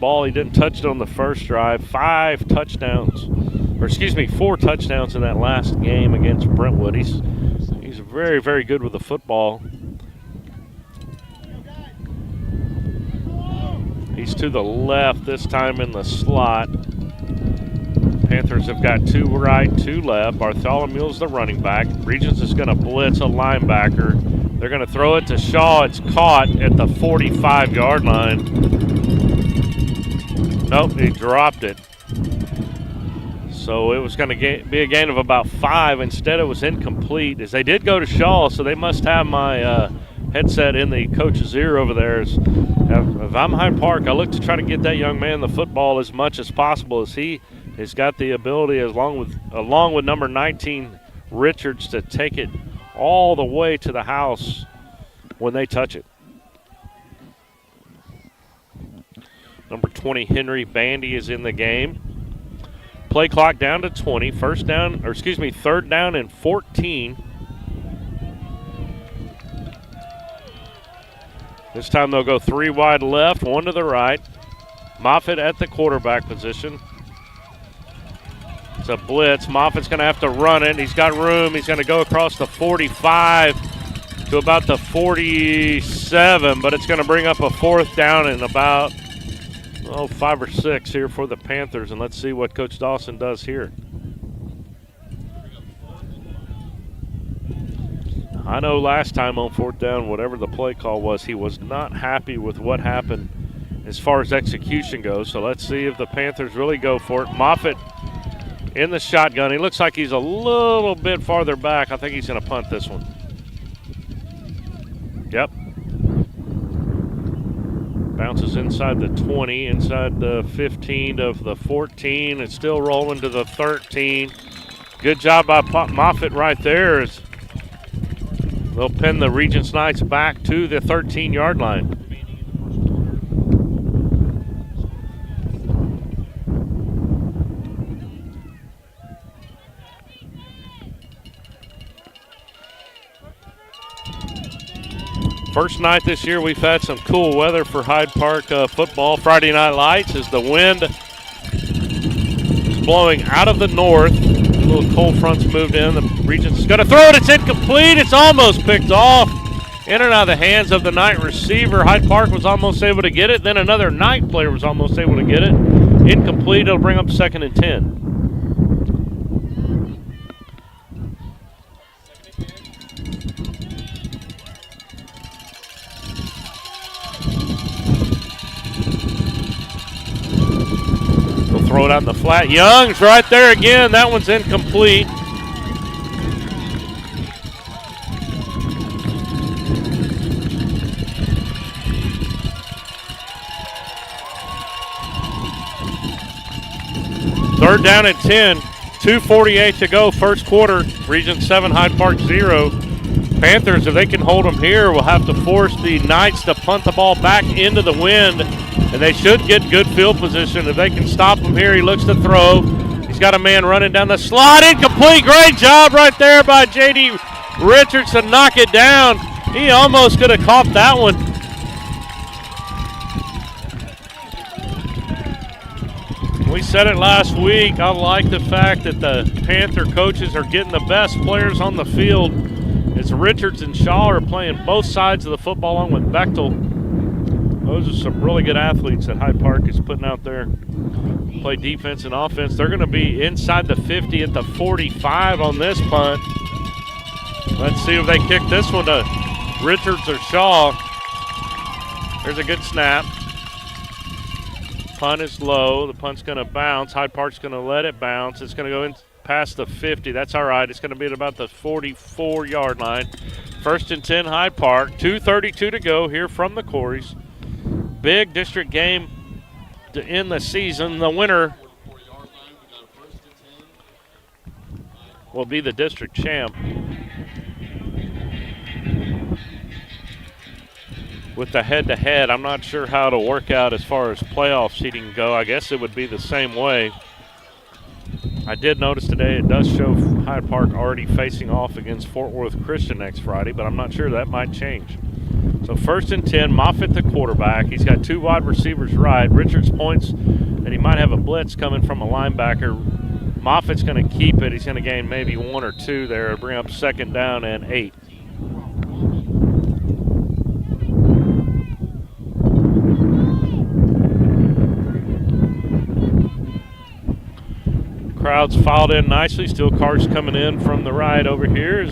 ball. He didn't touch it on the first drive. 4 touchdowns in that last game against Brentwood. He's very, very good with the football. He's to the left this time in the slot. Panthers have got 2 right, 2 left. Bartholomew's the running back. Regents is going to blitz a linebacker. They're going to throw it to Shaw. It's caught at the 45-yard line. Nope, he dropped it. So it was going to be a gain of about 5. Instead, it was incomplete. As they did go to Shaw, so they must have my headset in the coach's ear over there. If I'm Hyde Park, I look to try to get that young man the football as much as possible, as he has got the ability, along with number 19 Richards, to take it all the way to the house when they touch it. Number 20 Henry Bandy is in the game. Play clock down to 20. Third down and 14. This time they'll go 3 wide left, 1 to the right. Moffitt at the quarterback position. It's a blitz. Moffitt's going to have to run it. He's got room. He's going to go across the 45 to about the 47, but it's going to bring up a 4th down and about 5 or 6 here for the Panthers, and let's see what Coach Dawson does here. I know last time on 4th down, whatever the play call was, he was not happy with what happened as far as execution goes. So let's see if the Panthers really go for it. Moffitt in the shotgun. He looks like he's a little bit farther back. I think he's going to punt this one. Yep. Bounces inside the 20, inside the 15 of the 14. It's still rolling to the 13. Good job by Moffitt right there. They'll pin the Regents Knights back to the 13-yard line. First night this year, we've had some cool weather for Hyde Park football. Friday Night Lights as the wind is blowing out of the north. Little cold fronts moved in. The Regents is going to throw it. It's incomplete. It's almost picked off. In and out of the hands of the Knight receiver. Hyde Park was almost able to get it. Then another Knight player was almost able to get it. Incomplete. It'll bring up 2nd and 10. Throw it out in the flat. Young's right there again. That one's incomplete. Third down and 10. 2:48 to go. First quarter. Regents 7, Hyde Park 0. Panthers, if they can hold them here, will have to force the Knights to punt the ball back into the wind. And they should get good field position. If they can stop him here, he looks to throw. He's got a man running down the slot. Incomplete. Great job right there by J.D. Richards to knock it down. He almost could have caught that one. We said it last week. I like the fact that the Panther coaches are getting the best players on the field. As Richards and Shaw are playing both sides of the football along with Bechtel. Those are some really good athletes that Hyde Park is putting out there. Play defense and offense. They're going to be inside the 50 at the 45 on this punt. Let's see if they kick this one to Richards or Shaw. There's a good snap. Punt is low. The punt's going to bounce. Hyde Park's going to let it bounce. It's going to go in past the 50. That's all right. It's going to be at about the 44-yard line. 1st and 10, Hyde Park. 2:32 to go here from the Corys. Big district game to end the season. The winner will be the district champ. With the head-to-head, I'm not sure how it'll work out as far as playoff seeding go. I guess it would be the same way. I did notice today it does show Hyde Park already facing off against Fort Worth Christian next Friday, but I'm not sure. That might change. So 1st and 10, Moffitt the quarterback. He's got 2 wide receivers right. Richards points that he might have a blitz coming from a linebacker. Moffitt's going to keep it. He's going to gain maybe 1 or 2 there. Bring up 2nd down and 8. Crowd's filed in nicely. Still cars coming in from the right over here.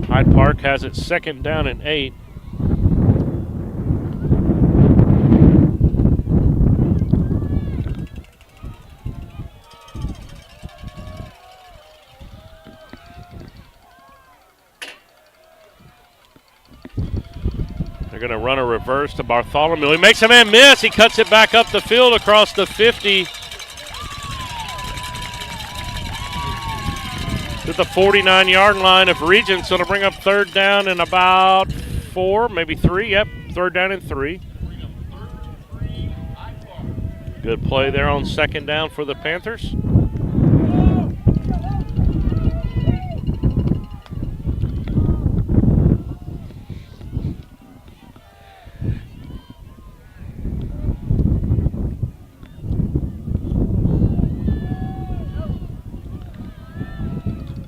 Hyde Park has it 2nd down and 8. They're going to run a reverse to Bartholomew. He makes a man miss. He cuts it back up the field across the 50 to the 49-yard line of Regents. So it'll bring up 3rd down and about 4, maybe 3. Yep, 3rd down and 3. Good play there on 2nd down for the Panthers.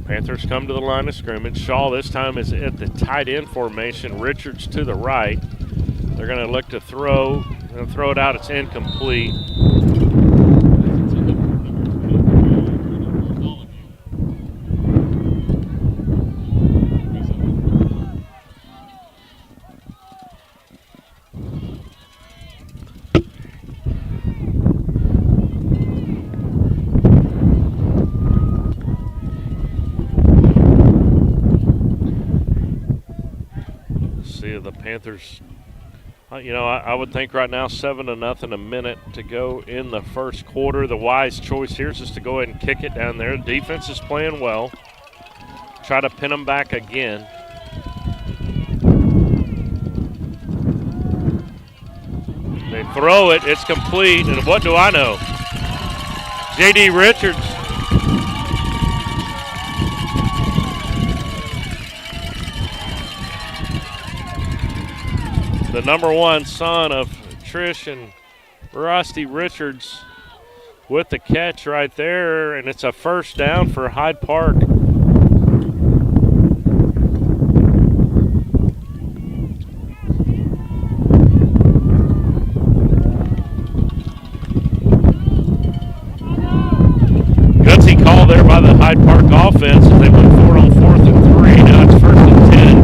Panthers come to the line of scrimmage. Shaw this time is at the tight end formation. Richards to the right. They're going to look to throw. They'll throw it out. It's incomplete. The Panthers, I would think right now 7-0, a minute to go in the 1st quarter. The wise choice here is just to go ahead and kick it down there. The defense is playing well. Try to pin them back again. They throw it. It's complete. And what do I know? J.D. Richards. The number 1 son of Trish and Rusty Richards with the catch right there, and it's a 1st down for Hyde Park. Gutsy call there by the Hyde Park offense as they went for it on 4th and 3. Now it's 1st and 10.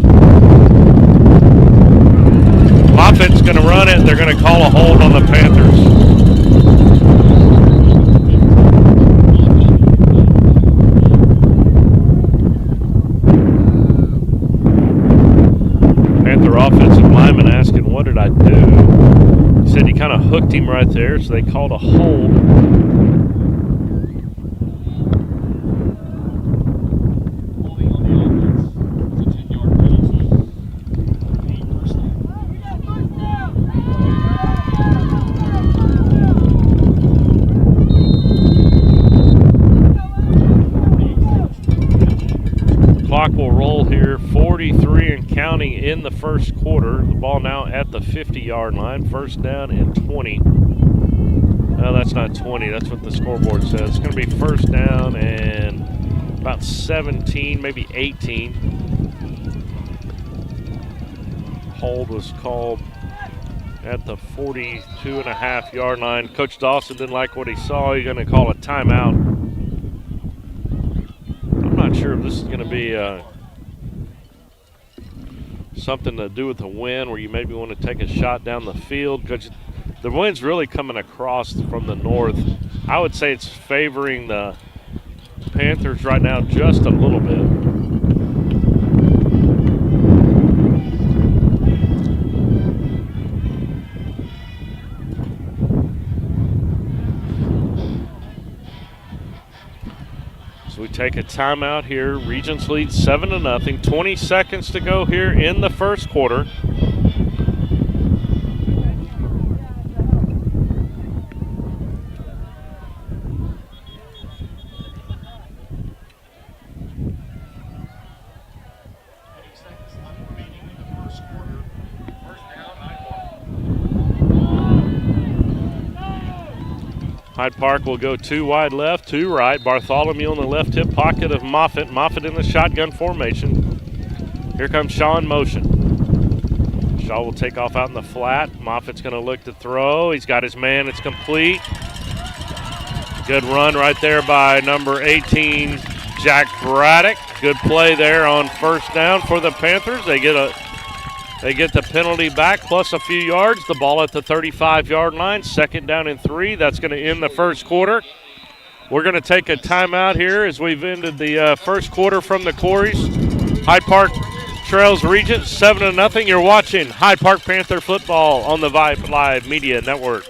Moffitt's going to run it. They're going to call a hold on the Panthers. Panther offensive lineman asking, what did I do? He said he kind of hooked him right there, so they called a hold. Clock will roll here, 43 and counting in the 1st quarter. The ball now at the 50-yard line. 1st down and 20. No, that's not 20. That's what the scoreboard says. It's going to be 1st down and about 17, maybe 18. Hold was called at the 42.5-yard line. Coach Dawson didn't like what he saw. He's going to call a timeout. I'm not sure if this is going to be something to do with the wind where you maybe want to take a shot down the field because the wind's really coming across from the north. I would say it's favoring the Panthers right now just a little bit. We take a timeout here. Regents lead 7-0. 20 seconds to go here in the 1st quarter. Hyde Park will go 2 wide left, 2 right. Bartholomew in the left hip pocket of Moffitt. Moffitt in the shotgun formation. Here comes Shaw in motion. Shaw will take off out in the flat. Moffitt's going to look to throw. He's got his man. It's complete. Good run right there by number 18, Jack Braddock. Good play there on first down for the Panthers. They get the penalty back plus a few yards. The ball at the 35-yard line. 2nd down and 3. That's going to end the first quarter. We're going to take a timeout here as we've ended the first quarter from the Quarries. Hyde Park trails Regents 7-0. You're watching Hyde Park Panther football on the Vype Live Media Network.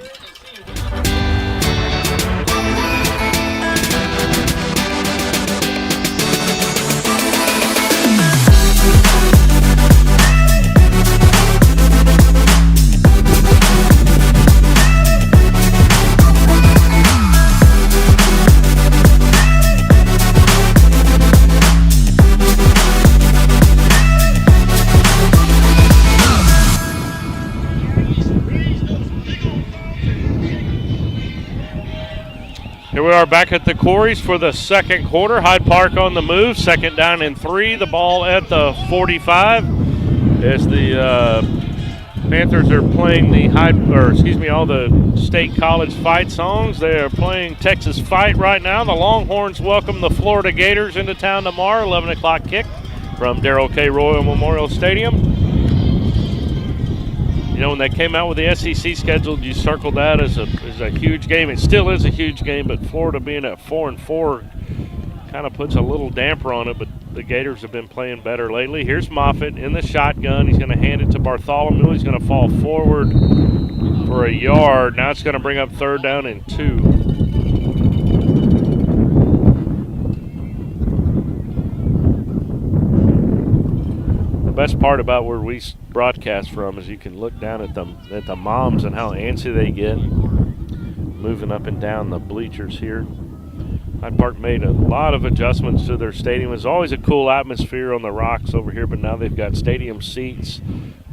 Here we are back at the Quarries for the second quarter. Hyde Park on the move. 2nd down and 3. The ball at the 45 as the Panthers are playing all the state college fight songs. They are playing Texas Fight right now. The Longhorns welcome the Florida Gators into town tomorrow. 11 o'clock kick from Darrell K. Royal Memorial Stadium. You know, when they came out with the SEC schedule, you circled that as a huge game. It still is a huge game, but Florida being at 4-4 kind of puts a little damper on it, but the Gators have been playing better lately. Here's Moffitt in the shotgun. He's going to hand it to Bartholomew. He's going to fall forward for a yard. Now it's going to bring up 3rd down and 2. The best part about where we broadcast from is you can look down at the moms and how antsy they get moving up and down the bleachers here. Hyde Park made a lot of adjustments to their stadium. There's always a cool atmosphere on the rocks over here, but now they've got stadium seats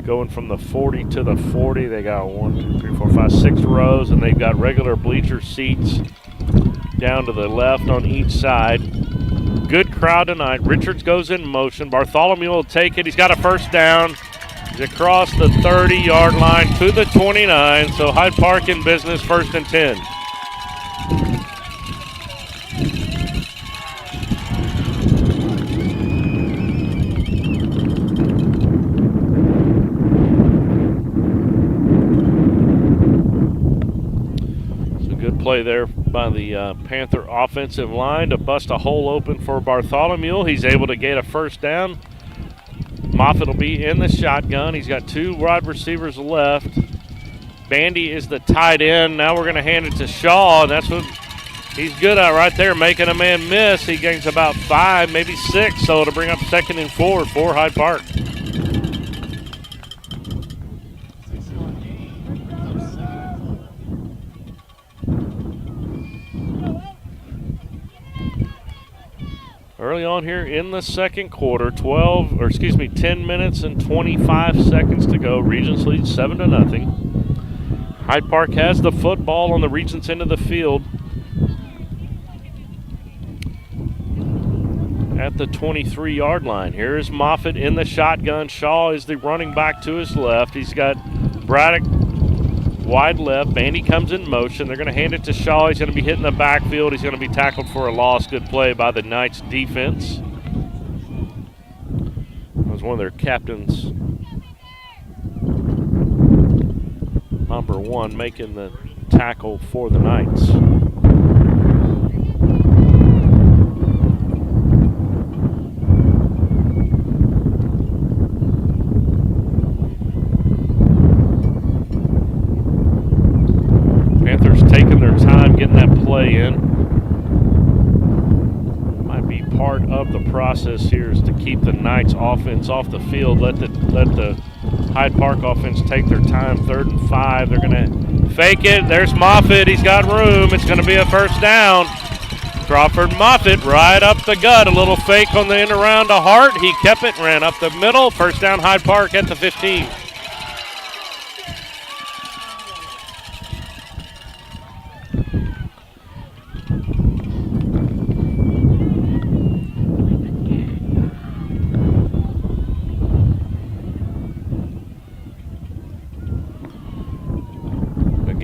going from the 40 to the 40. They got 1, 2, 3, 4, 5, 6 rows, and they've got regular bleacher seats down to the left on each side. Good crowd tonight. Richards goes in motion. Bartholomew will take it. He's got a first down. He's across the 30-yard line to the 29. So Hyde Park in business, 1st and 10. Play there by the Panther offensive line to bust a hole open for Bartholomew. He's able to get a first down. Moffitt will be in the shotgun. He's got 2 wide receivers left. Bandy is the tight end. Now we're going to hand it to Shaw, and that's what he's good at right there, making a man miss. He gains about 5, maybe 6, so it'll bring up 2nd and 4 for Hyde Park. Early on here in the second quarter, 10 minutes and 25 seconds to go. Regents lead 7-0. Hyde Park has the football on the Regents end of the field at the 23-yard line. Here is Moffitt in the shotgun. Shaw is the running back to his left. He's got Braddock wide left. Bandy comes in motion. They're going to hand it to Shaw. He's going to be hit in the backfield. He's going to be tackled for a loss. Good play by the Knights defense. That was one of their captains, number 1, making the tackle for the Knights. Taking their time getting that play in. Might be part of the process here is to keep the Knights offense off the field. Let the Hyde Park offense take their time. 3rd and 5. They're going to fake it. There's Moffitt. He's got room. It's going to be a first down. Crawford Moffitt right up the gut. A little fake on the end around to Hart. He kept it, ran up the middle. First down Hyde Park at the 15.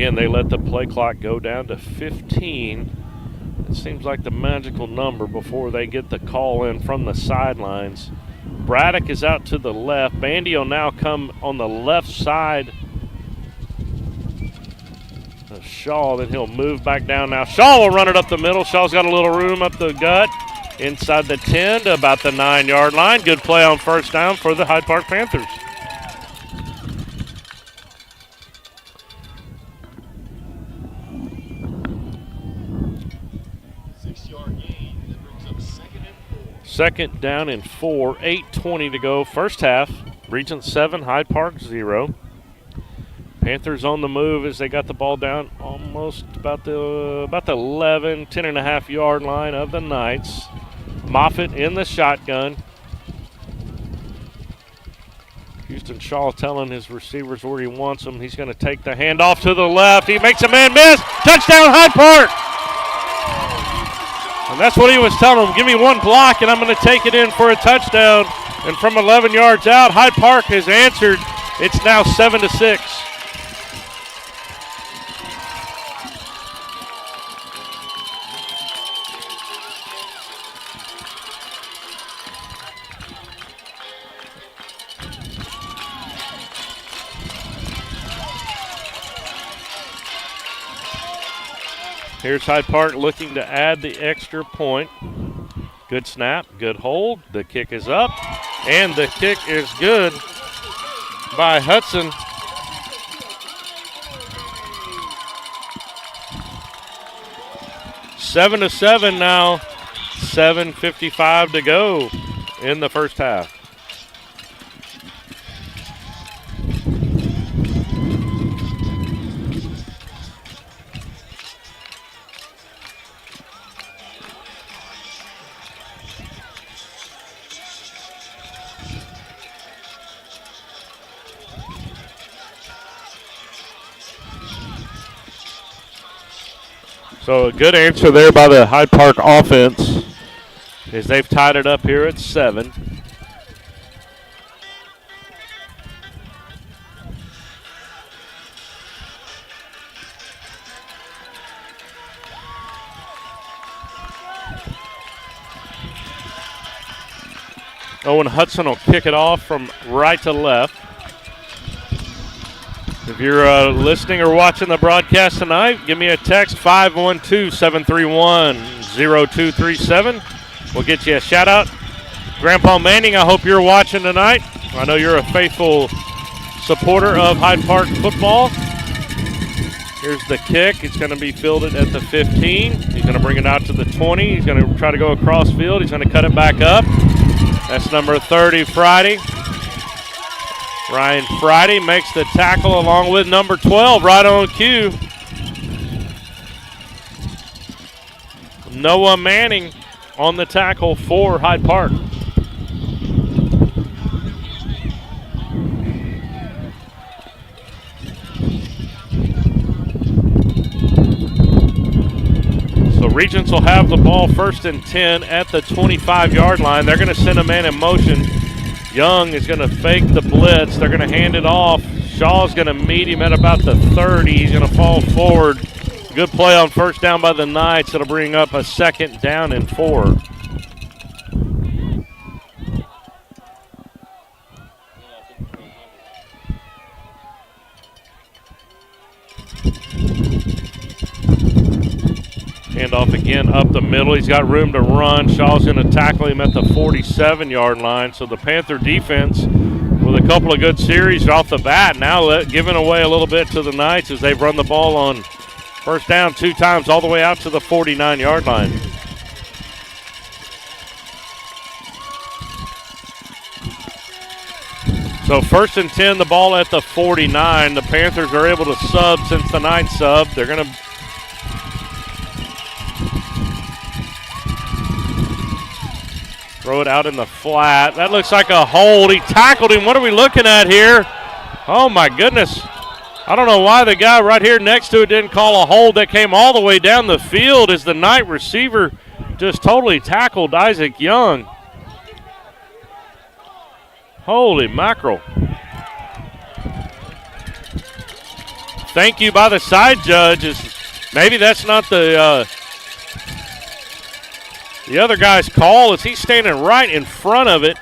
again, they let the play clock go down to 15. It seems like the magical number before they get the call in from the sidelines. Braddock is out to the left. Bandy will now come on the left side of Shaw. Then he'll move back down now. Shaw will run it up the middle. Shaw's got a little room up the gut. Inside the 10 to about the 9-yard line. Good play on first down for the Hyde Park Panthers. Second down and 4, 8:20 to go. First half, Regents 7, Hyde Park 0. Panthers on the move as they got the ball down almost about the 11, 10.5-yard line of the Knights. Moffitt in the shotgun. Houston Shaw telling his receivers where he wants them. He's going to take the handoff to the left. He makes a man miss. Touchdown, Hyde Park. And that's what he was telling them. Give me one block, and I'm going to take it in for a touchdown. And from 11 yards out, Hyde Park has answered. It's now 7-6. Here's Hyde Park looking to add the extra point. Good snap, good hold. The kick is up, and the kick is good by Hudson. Seven to 7 now. 7:55 to go in the first half. So a good answer there by the Hyde Park offense as they've tied it up here at 7. Owen Hudson will kick it off from right to left. If you're listening or watching the broadcast tonight, give me a text, 512-731-0237. We'll get you a shout-out. Grandpa Manning, I hope you're watching tonight. I know you're a faithful supporter of Hyde Park football. Here's the kick. It's going to be fielded at the 15. He's going to bring it out to the 20. He's going to try to go across field. He's going to cut it back up. That's number 30, Friday. Ryan Friday makes the tackle along with number 12 right on cue. Noah Manning on the tackle for Hyde Park. So Regents will have the ball 1st and 10 at the 25-yard line. They're going to send a man in motion. Young is going to fake the blitz. They're going to hand it off. Shaw's going to meet him at about the 30. He's going to fall forward. Good play on first down by the Knights. It'll bring up a 2nd down and 4. Handoff again up the middle. He's got room to run. Shaw's going to tackle him at the 47-yard line. So the Panther defense with a couple of good series off the bat. Now giving away a little bit to the Knights as they've run the ball on first down 2 times all the way out to the 49-yard line. So 1st and 10, the ball at the 49. The Panthers are able to sub since the Knights sub. They're going to throw it out in the flat. That looks like a hold. He tackled him. What are we looking at here? Oh, my goodness. I don't know why the guy right here next to it didn't call a hold. That came all the way down the field as the Knight receiver just totally tackled Isaac Young. Holy mackerel. thank you by the side judge. Maybe that's not the other guy's call, as he's standing right in front of it.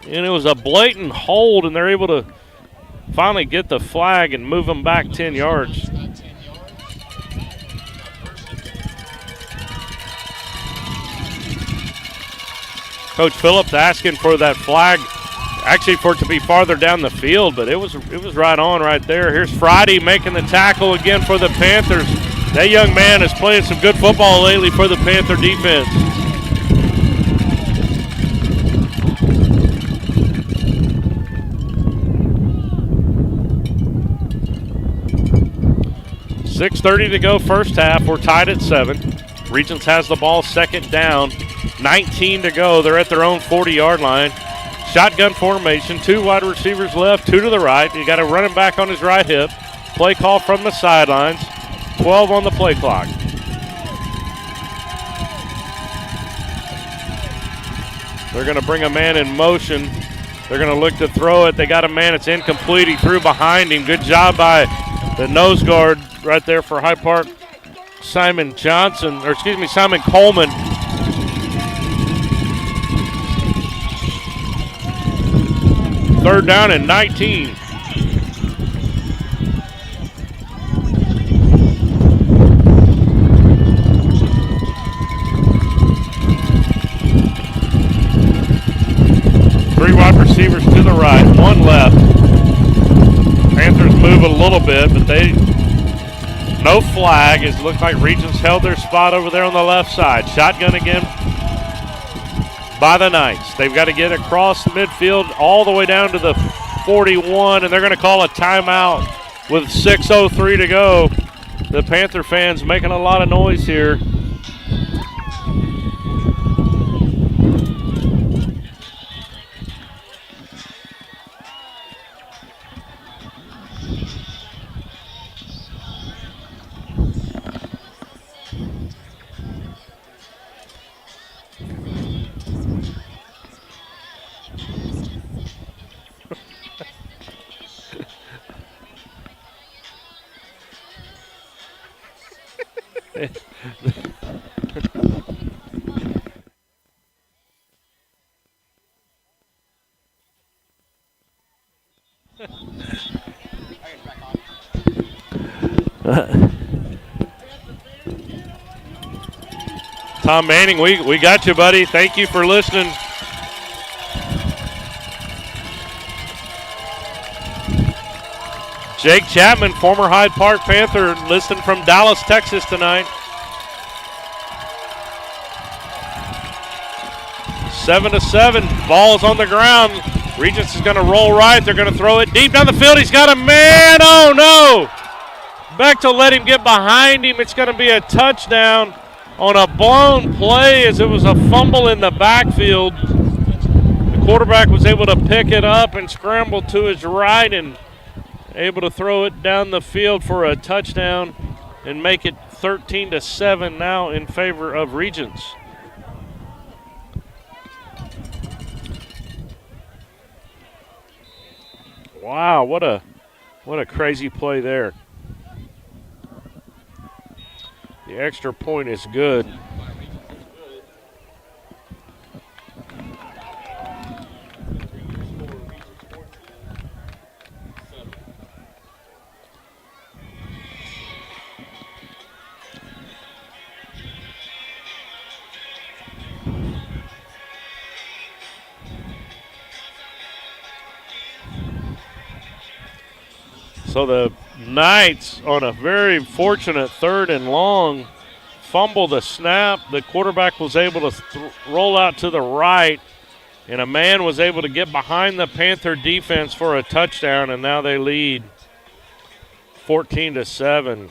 And it was a blatant hold, and they're able to finally get the flag and move them back 10 yards. Coach Phillips asking for that flag, actually for it to be farther down the field, but it was right on right there. Here's Friday making the tackle again for the Panthers. That young man is playing some good football lately for the Panther defense. .6:30 to go first half. We're tied at 7. Regents has the ball, second down. 19 to go. They're at their own 40-yard line. Shotgun formation. 2 wide receivers left, 2 to the right. You got a running back on his right hip. Play call from the sidelines. 12 on the play clock. They're going to bring a man in motion. They're going to look to throw it. They got a man that's incomplete. He threw behind him. Good job by the nose guard right there for Hyde Park. Simon Coleman. Third down and 19. Three wide receivers to the right, 1 left. Panthers move a little bit, but no flag. It looked like Regents held their spot over there on the left side. Shotgun again by the Knights. They've got to get across the midfield all the way down to the 41, and they're going to call a timeout with 6:03 to go. The Panther fans making a lot of noise here. Tom Manning, we got you, buddy. Thank you for listening. Jake Chapman, former Hyde Park Panther, listening from Dallas, Texas tonight. 7-7, ball's on the ground. Regents is going to roll right. They're going to throw it deep down the field. He's got a man. Oh, no. Bechtel let him get behind him. It's going to be a touchdown on a blown play, as it was a fumble in the backfield. The quarterback was able to pick it up and scramble to his right and able to throw it down the field for a touchdown and make it 13-7 now in favor of Regents. Wow, what a crazy play there. The extra point is good. So the Knights, on a very fortunate 3rd and long, fumble the snap. The quarterback was able to roll out to the right, and a man was able to get behind the Panther defense for a touchdown, and now they lead 14-7.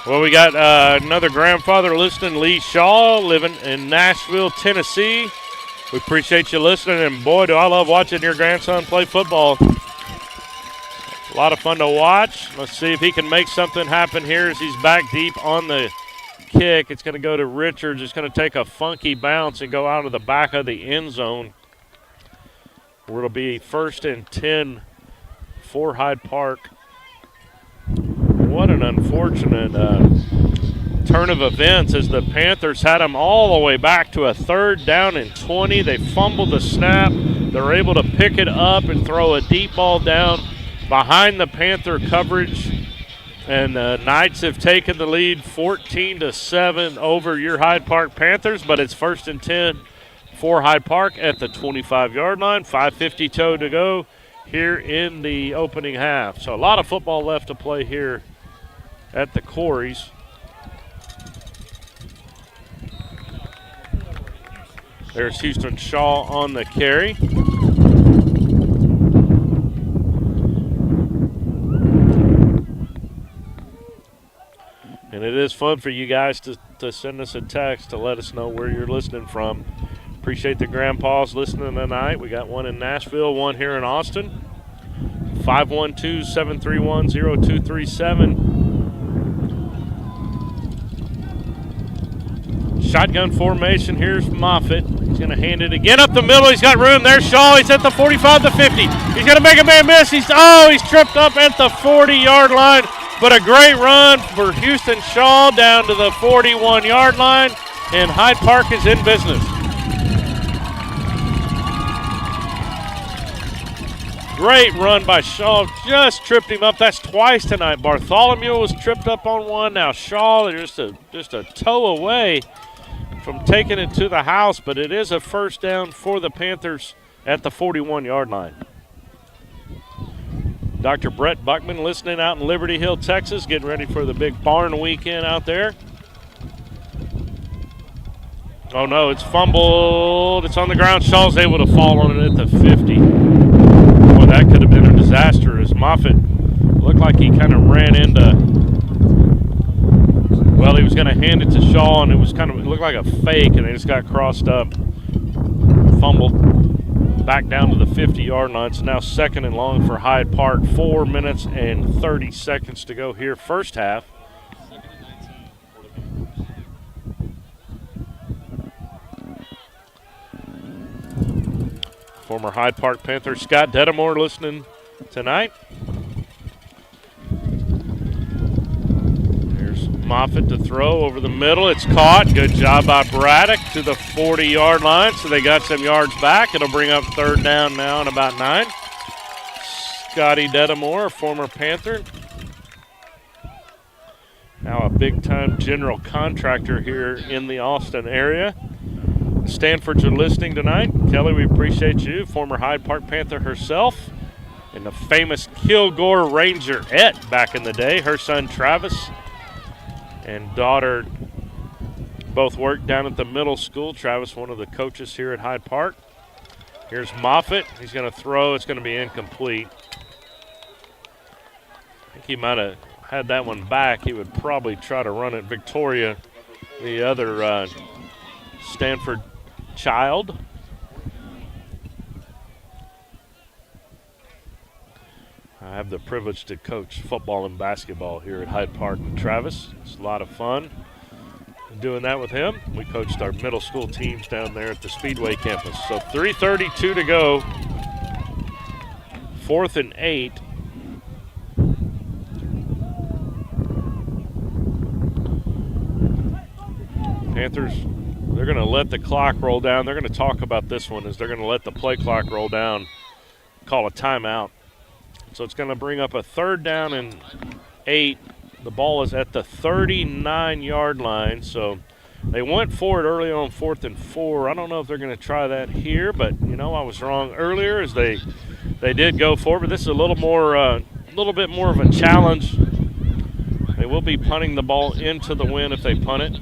Well, we got another grandfather listening, Lee Shaw, living in Nashville, Tennessee. We appreciate you listening, and boy, do I love watching your grandson play football. A lot of fun to watch. Let's see if he can make something happen here as he's back deep on the kick. It's going to go to Richards. It's going to take a funky bounce and go out of the back of the end zone, where it'll be 1st and 10 for Hyde Park. What an unfortunate turn of events as the Panthers had them all the way back to a 3rd down and 20. They fumbled the snap. They're able to pick it up and throw a deep ball down behind the Panther coverage. And the Knights have taken the lead 14-7 over your Hyde Park Panthers, but it's 1st and 10 for Hyde Park at the 25-yard line. 5:52 to go here in the opening half. So a lot of football left to play here at the Corys. There's Houston Shaw on the carry. And it is fun for you guys to send us a text to let us know where you're listening from. Appreciate the grandpas listening tonight. We got one in Nashville, one here in Austin. 512-731-0237. Shotgun formation. Here's Moffitt. He's going to hand it again up the middle. He's got room. There's Shaw. He's at the 45 to 50. He's going to make a man miss. He's tripped up at the 40-yard line. But a great run for Houston Shaw down to the 41-yard line. And Hyde Park is in business. Great run by Shaw. Just tripped him up. That's twice tonight. Bartholomew was tripped up on one. Now Shaw just a toe away from taking it to the house, but it is a 1st down for the Panthers at the 41-yard line. Dr. Brett Buckman listening out in Liberty Hill, Texas, getting ready for the big barn weekend out there. Oh, no, it's fumbled. It's on the ground. Shaw's able to fall on it at the 50. Boy, that could have been a disaster as Moffitt looked like he kind of ran into – well, he was going to hand it to Shaw, and it looked like a fake, and they just got crossed up, fumbled back down to the 50-yard line. So now 2nd and long for Hyde Park. 4 minutes and 30 seconds to go here, first half. Former Hyde Park Panther Scott Dedamore listening tonight. Moffitt to throw over the middle. It's caught. Good job by Braddock to the 40-yard line. So they got some yards back. It'll bring up 3rd down now and about 9. Scotty Dedamore, a former Panther. Now a big-time general contractor here in the Austin area. Stanfords are listening tonight. Kelly, we appreciate you. Former Hyde Park Panther herself. And the famous Kilgore Rangerette back in the day. Her son Travis and daughter both worked down at the middle school. Travis, one of the coaches here at Hyde Park. Here's Moffitt. He's going to throw. It's going to be incomplete. I think he might have had that one back. He would probably try to run it. Victoria, the other Stanford child. I have the privilege to coach football and basketball here at Hyde Park with Travis. It's a lot of fun doing that with him. We coached our middle school teams down there at the Speedway campus. So 3:32 to go. 4th and 8. Panthers, they're going to let the clock roll down. They're going to talk about this one as they're going to let the play clock roll down, call a timeout. So it's going to bring up a 3rd down and 8. The ball is at the 39-yard line. So they went for it early on 4th and 4. I don't know if they're going to try that here, but, I was wrong earlier as they did go for it. But this is a little bit more of a challenge. They will be punting the ball into the wind if they punt it.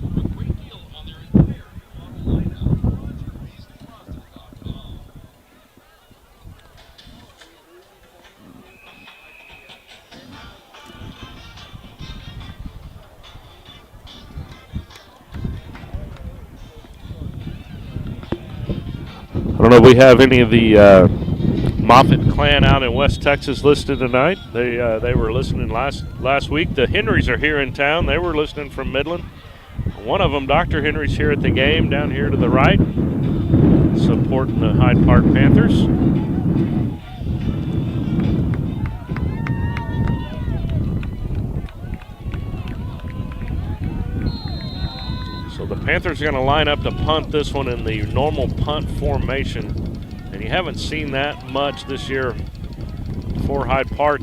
don't know if we have any of the Moffitt clan out in West Texas listed tonight. They were listening last week. The Henrys are here in town. They were listening from Midland. One of them, Dr. Henry's here at the game down here to the right, supporting the Hyde Park Panthers. So the Panthers are going to line up to punt this one in the normal punt formation. And you haven't seen that much this year for Hyde Park.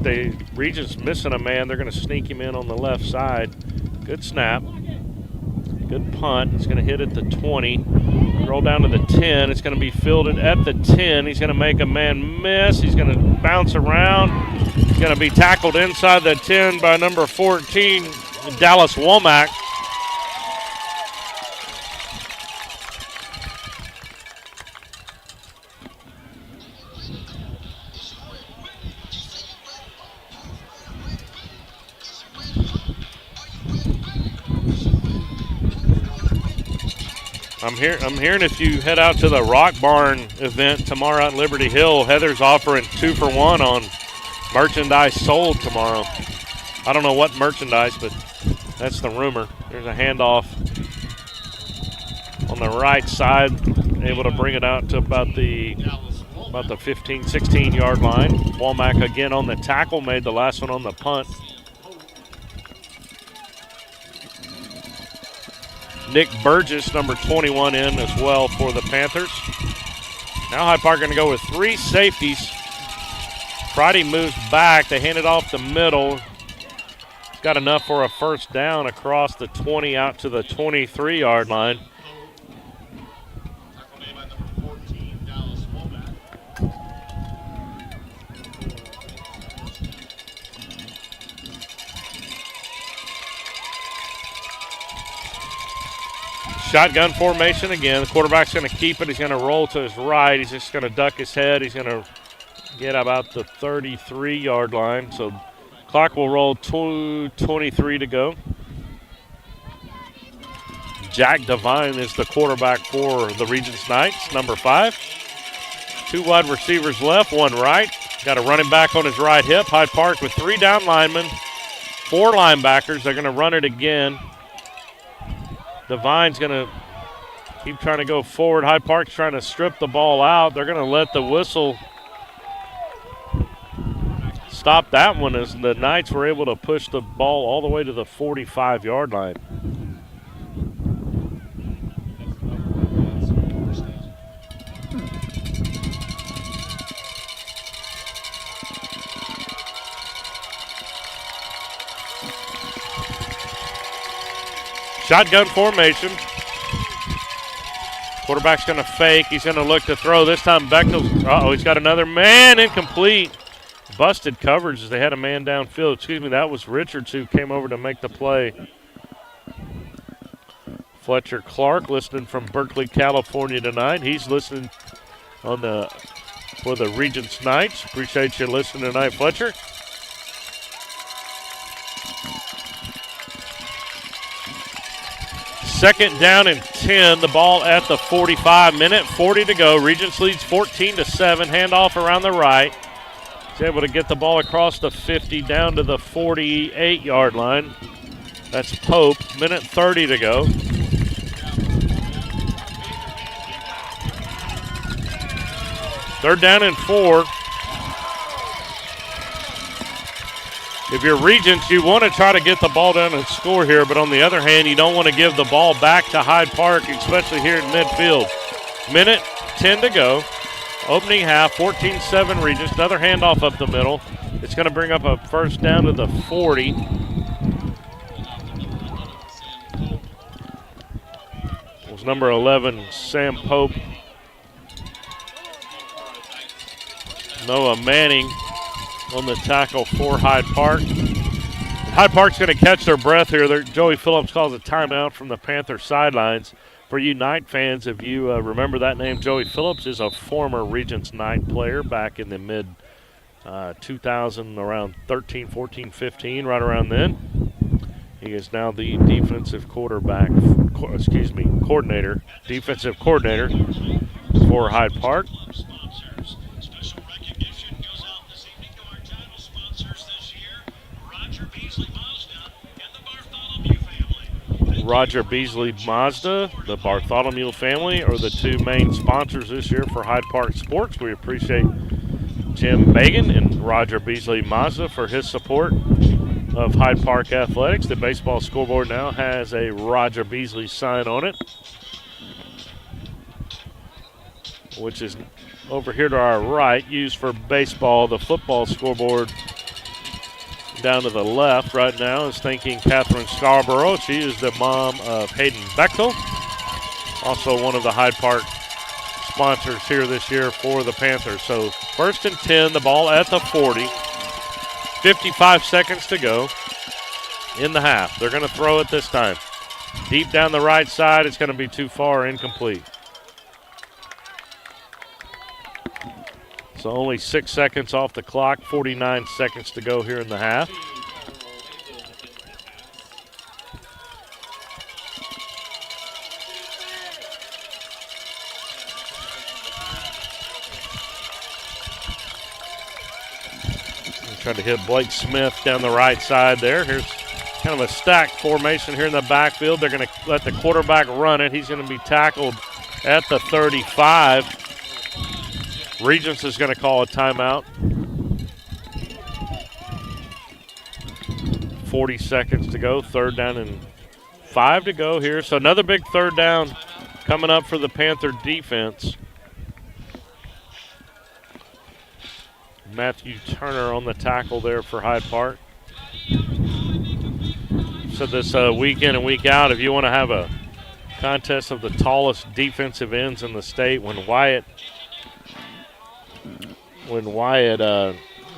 Regents missing a man. They're going to sneak him in on the left side. Good snap. Good punt. He's going to hit at the 20. Roll down to the 10. It's going to be fielded at the 10. He's going to make a man miss. He's going to bounce around. He's going to be tackled inside the 10 by number 14, Dallas Womack. I'm hearing if you head out to the Rock Barn event tomorrow at Liberty Hill, Heather's offering 2-for-1 on merchandise sold tomorrow. I don't know what merchandise, but that's the rumor. There's a handoff on the right side, able to bring it out to about the 15, 16-yard line. Womack again on the tackle, made the last one on the punt. Nick Burgess, number 21, in as well for the Panthers. Now Hyde Park going to go with 3 safeties. Friday moves back. They hand it off the middle. He's got enough for a first down across the 20 out to the 23-yard line. Shotgun formation again. The quarterback's going to keep it. He's going to roll to his right. He's just going to duck his head. He's going to get about the 33-yard line. So clock will roll 2:23 to go. Jack Devine is the quarterback for the Regents Knights, number 5. 2 wide receivers left, 1 right. Got a running back on his right hip. Hyde Park with 3 down linemen, 4 linebackers. They're going to run it again. Devine's going to keep trying to go forward. Hyde Park's trying to strip the ball out. They're going to let the whistle stop that one as the Knights were able to push the ball all the way to the 45-yard line. Shotgun formation. Quarterback's going to fake. He's going to look to throw. This time Bechtel's, he's got another man, incomplete. Busted coverage as they had a man downfield. Excuse me, that was Richards who came over to make the play. Fletcher Clark listening from Berkeley, California tonight. He's listening for the Regents Knights. Appreciate you listening tonight, Fletcher. Second down and 10, the ball at the 45, minute 40 to go. Regents leads 14-7, handoff around the right. He's able to get the ball across the 50 down to the 48-yard line. That's Pope, minute 30 to go. Third down and 4. If you're Regents, you want to try to get the ball down and score here, but on the other hand, you don't want to give the ball back to Hyde Park, especially here in midfield. Minute 10 to go. Opening half, 14-7 Regents. Another handoff up the middle. It's going to bring up a first down to the 40. It was number 11, Sam Pope. Noah Manning on the tackle for Hyde Park. Hyde Park's going to catch their breath here. Joey Phillips calls a timeout from the Panther sidelines. For you Knight fans, if you remember that name, Joey Phillips is a former Regents Knight player back in the mid 2000, around 13, 14, 15, right around then. He is now the defensive coordinator for Hyde Park. Roger Beasley Mazda, the Bartholomew family are the two main sponsors this year for Hyde Park Sports. We appreciate Jim Megan and Roger Beasley Mazda for his support of Hyde Park Athletics. The baseball scoreboard now has a Roger Beasley sign on it, which is over here to our right, used for baseball. The football scoreboard down to the left right now is thanking Catherine Scarborough. She is the mom of Hayden Bechtel, also one of the Hyde Park sponsors here this year for the Panthers. So 1st and 10, the ball at the 40. 55 seconds to go in the half. They're going to throw it this time. Deep down the right side, it's going to be too far, incomplete. So only 6 seconds off the clock, 49 seconds to go here in the half. Trying to hit Blake Smith down the right side there. Here's kind of a stacked formation here in the backfield. They're going to let the quarterback run it. He's going to be tackled at the 35. Regents is going to call a timeout. 40 seconds to go. 3rd down and 5 to go here. So another big 3rd down coming up for the Panther defense. Matthew Turner on the tackle there for Hyde Park. So this week in and week out, if you want to have a contest of the tallest defensive ends in the state, when Wyatt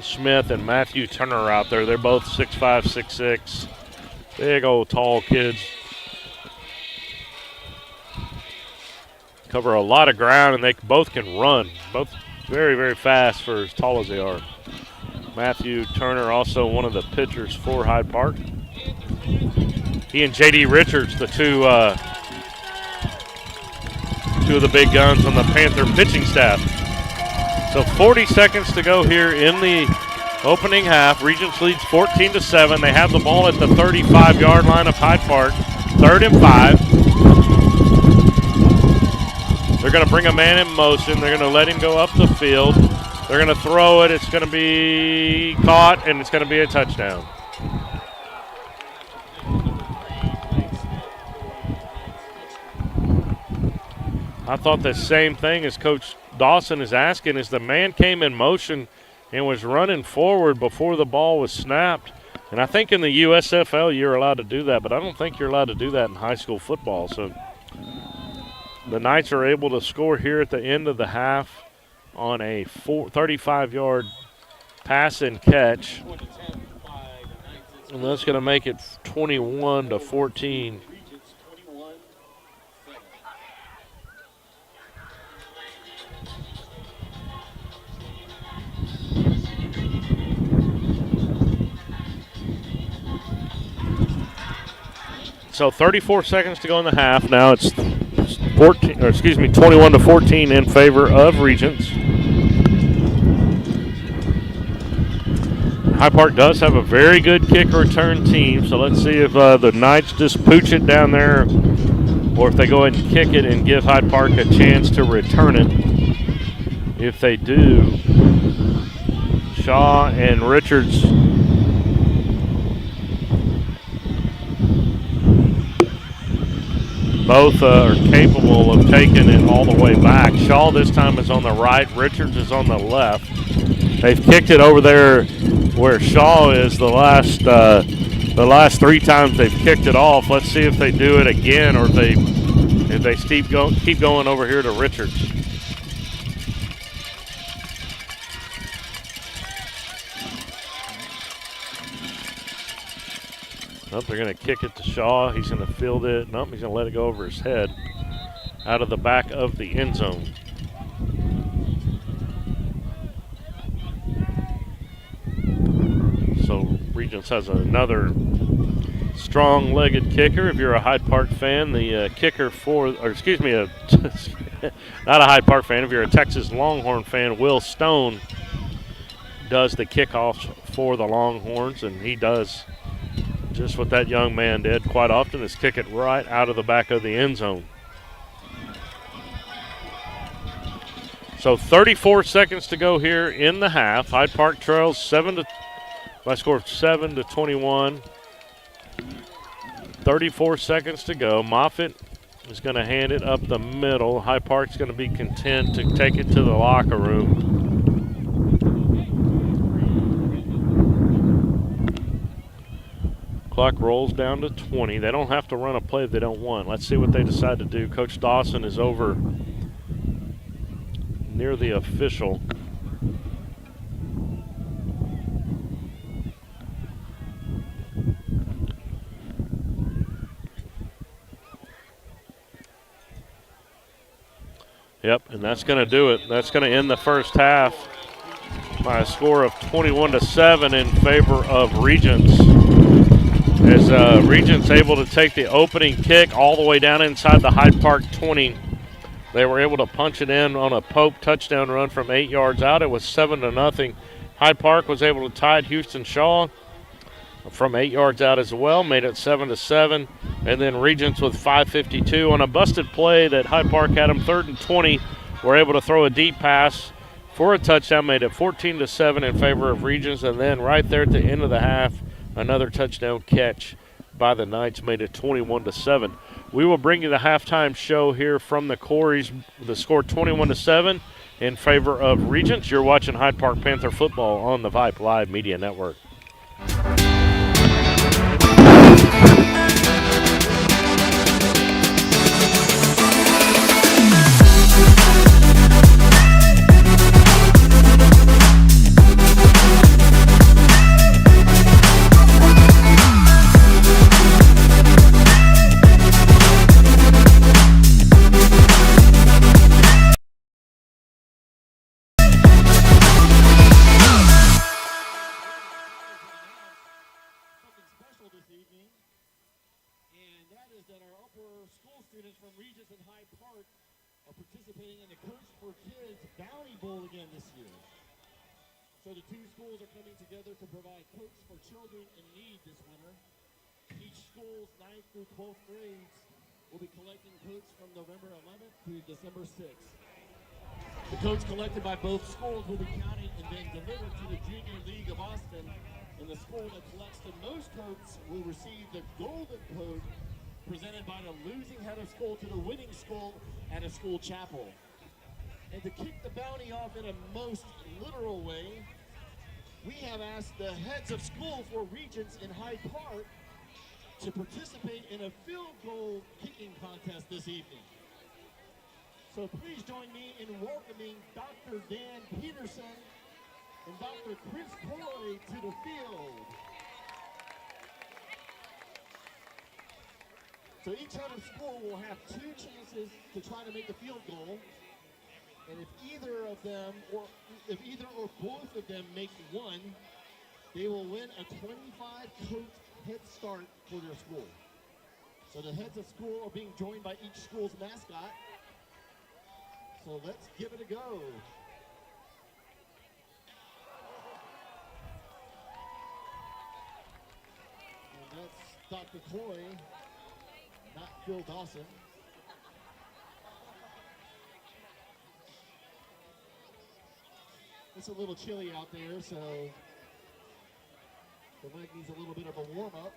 Smith and Matthew Turner are out there, they're both 6'5", 6'6", big old tall kids. Cover a lot of ground, and they both can run. Both very, very fast for as tall as they are. Matthew Turner, also one of the pitchers for Hyde Park. He and J.D. Richards, the two of the big guns on the Panther pitching staff. So 40 seconds to go here in the opening half. Regents leads 14-7. They have the ball at the 35-yard line of Hyde Park. 3rd and 5. They're going to bring a man in motion. They're going to let him go up the field. They're going to throw it. It's going to be caught, and it's going to be a touchdown. I thought the same thing as Coach Dawson is asking, is the man came in motion and was running forward before the ball was snapped. And I think in the USFL you're allowed to do that, but I don't think you're allowed to do that in high school football. So the Knights are able to score here at the end of the half on a 35-yard pass and catch. And that's going to make it 21-14. So 34 seconds to go in the half. Now it's 21-14 in favor of Regents. Hyde Park does have a very good kick return team, so let's see if the Knights just pooch it down there, or if they go ahead and kick it and give Hyde Park a chance to return it. If they do, Shaw and Richards both are capable of taking it all the way back. Shaw this time is on the right. Richards is on the left. They've kicked it over there where Shaw is the last 3 times they've kicked it off. Let's see if they do it again, or if they keep going over here to Richards. Nope, they're going to kick it to Shaw. He's going to field it. Nope, he's going to let it go over his head out of the back of the end zone. So Regents has another strong-legged kicker. If you're a Hyde Park fan, the kicker for, or excuse me, not a Hyde Park fan. If you're a Texas Longhorn fan, Will Stone does the kickoffs for the Longhorns, and he does just what that young man did quite often, is kick it right out of the back of the end zone. So 34 seconds to go here in the half. Hyde Park trails by a score of 7-21. 34 seconds to go. Moffitt is going to hand it up the middle. Hyde Park's going to be content to take it to the locker room. Clock rolls down to 20. They don't have to run a play if they don't want. Let's see what they decide to do. Coach Dawson is over near the official. Yep, and that's going to do it. That's going to end the first half by a score of 21-7 in favor of Regents. As Regents able to take the opening kick all the way down inside the Hyde Park 20. They were able to punch it in on a Pope touchdown run from 8 yards out. It was 7-0. Hyde Park was able to tie Houston Shaw from 8 yards out as well, made it 7-7. And then Regents with 5:52 on a busted play that Hyde Park had them 3rd and 20, were able to throw a deep pass for a touchdown, made it 14-7 in favor of Regents. And then right there at the end of the half, another touchdown catch by the Knights made it 21-7. We will bring you the halftime show here from the Corys. The score 21-7 in favor of Regents. You're watching Hyde Park Panther football on the Vype Live Media Network. So the two schools are coming together to provide Coats for children in need this winter. Each school's 9th through 12th grades will be collecting coats from November 11th to December 6th. The coats collected by both schools will be counted and then delivered to the Junior League of Austin, and the school that collects the most coats will receive the golden coat presented by the losing head of school to the winning school at a school chapel. And to kick the bounty off in a most literal way, we have asked the heads of school for Regents in Hyde Park to participate in a field goal kicking contest this evening. So please join me in welcoming Dr. Dan Peterson and Dr. Chris Coy to the field. So each head of school will have 2 chances to try to make a field goal. And if either or both of them make one, they will win a 25-coat head start for their school. So the heads of school are being joined by each school's mascot. So let's give it a go. And that's Dr. Coy, not Phil Dawson. It's a little chilly out there, so the mic needs a little bit of a warm-up.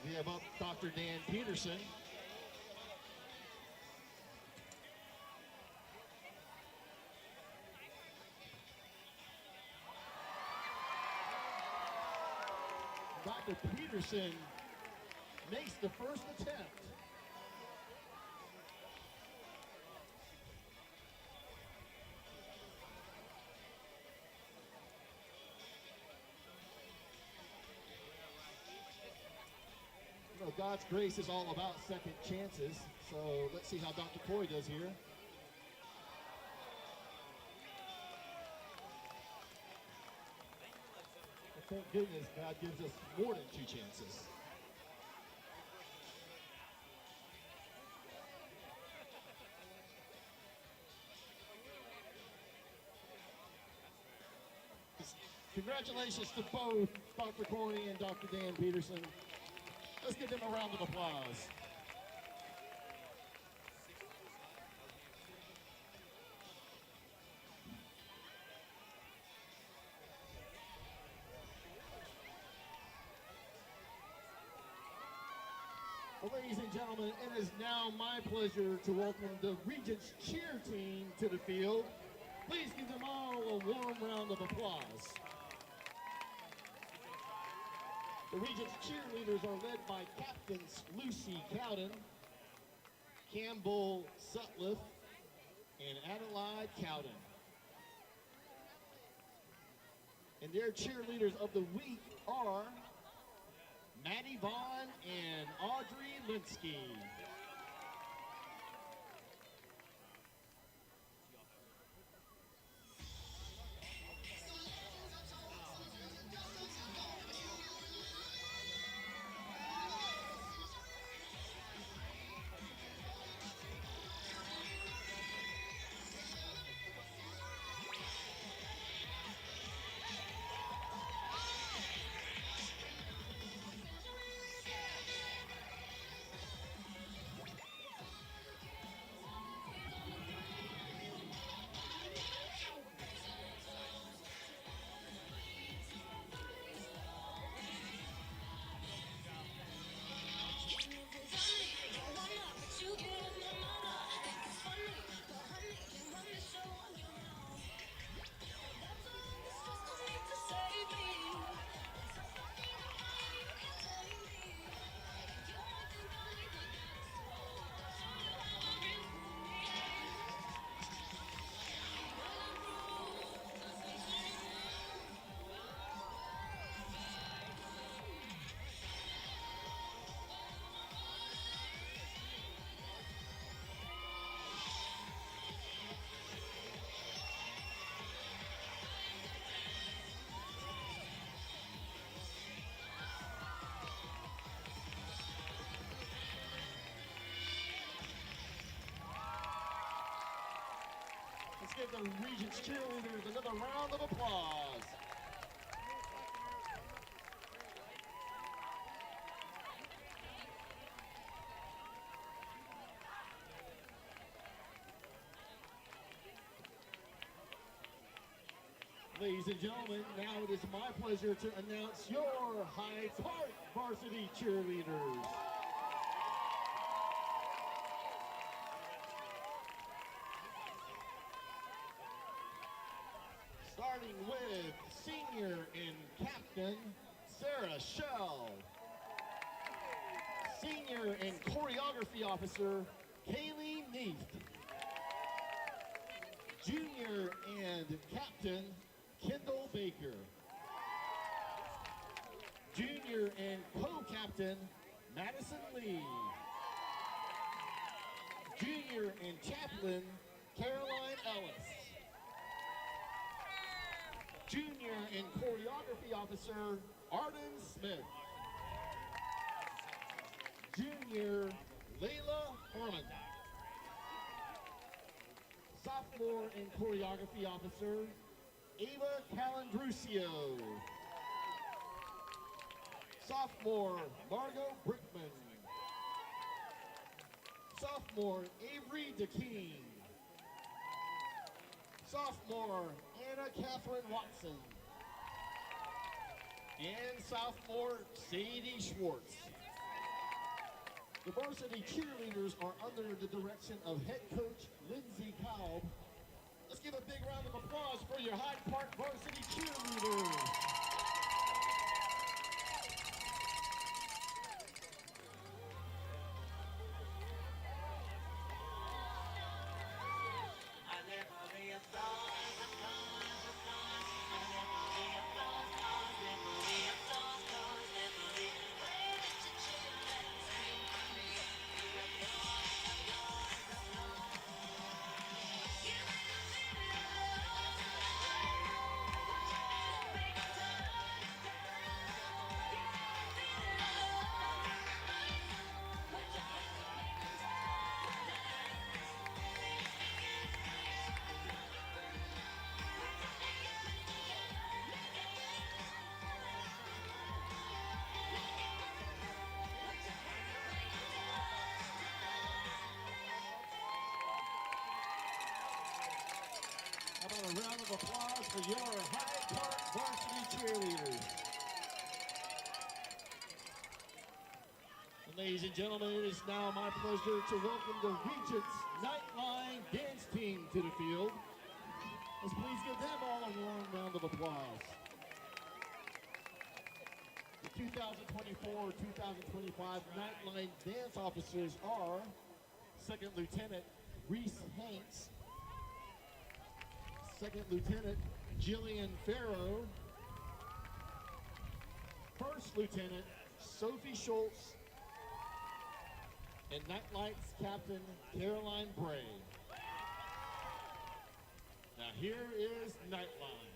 We have up Dr. Dan Peterson. Dr. Peterson makes the first attempt. God's grace is all about second chances, so let's see how Dr. Coy does here. Well, thank goodness God gives us more than 2 chances. Congratulations to both Dr. Corey and Dr. Dan Peterson. Let's give them a round of applause. Well, ladies and gentlemen, it is now my pleasure to welcome the Regents cheer team to the field. Please give them all a warm round of applause. The Regents cheerleaders are led by Captains Lucy Cowden, Campbell Sutliff, and Adelaide Cowden. And their cheerleaders of the week are Maddie Vaughn and Audrey Linsky. Let's give the Regents cheerleaders another round of applause. Ladies and gentlemen, now it is my pleasure to announce your Hyde Park varsity cheerleaders. Starting with senior and captain, Sarah Shell. Senior and choreography officer, Kaylee Neath. Junior and captain, Kendall Baker. Junior and co-captain, Madison Lee. Junior and chaplain, Caroline Ellis. Junior and choreography officer, Arden Smith. Junior, Layla Harmon. Sophomore and choreography officer, Ava Calandrucio. Sophomore, Margot Brickman. Sophomore, Avery DeKeen. Sophomore, Anna Catherine Watson. And sophomore, Sadie Schwartz. The varsity cheerleaders are under the direction of head coach Lindsay Kalb. Let's give a big round of applause for your Hyde Park varsity cheerleaders. of applause for your Hyde Park varsity cheerleaders. And ladies and gentlemen, it is now my pleasure to welcome the Regents Nightline Dance Team to the field. Let's please give them all a warm round of applause. The 2024-2025 Nightline Dance Officers are Second Lieutenant Reese Hanks, Second Lieutenant Jillian Farrow, First Lieutenant Sophie Schultz, and Nightlights Captain Caroline Bray. Now here is Nightline.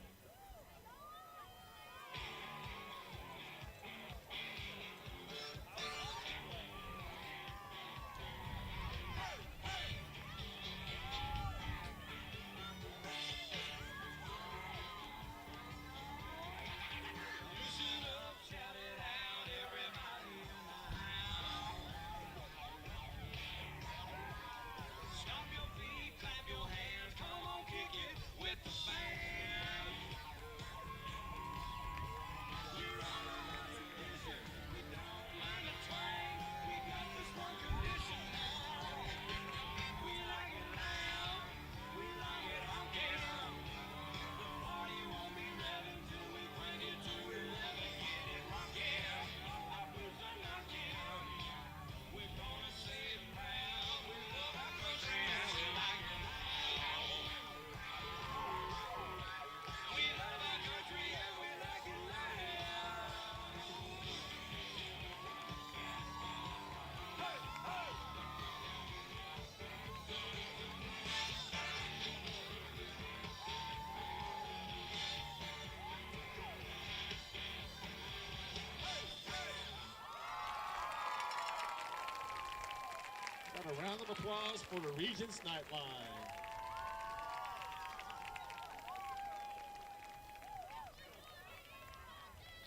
A round of applause for the Regents Nightline.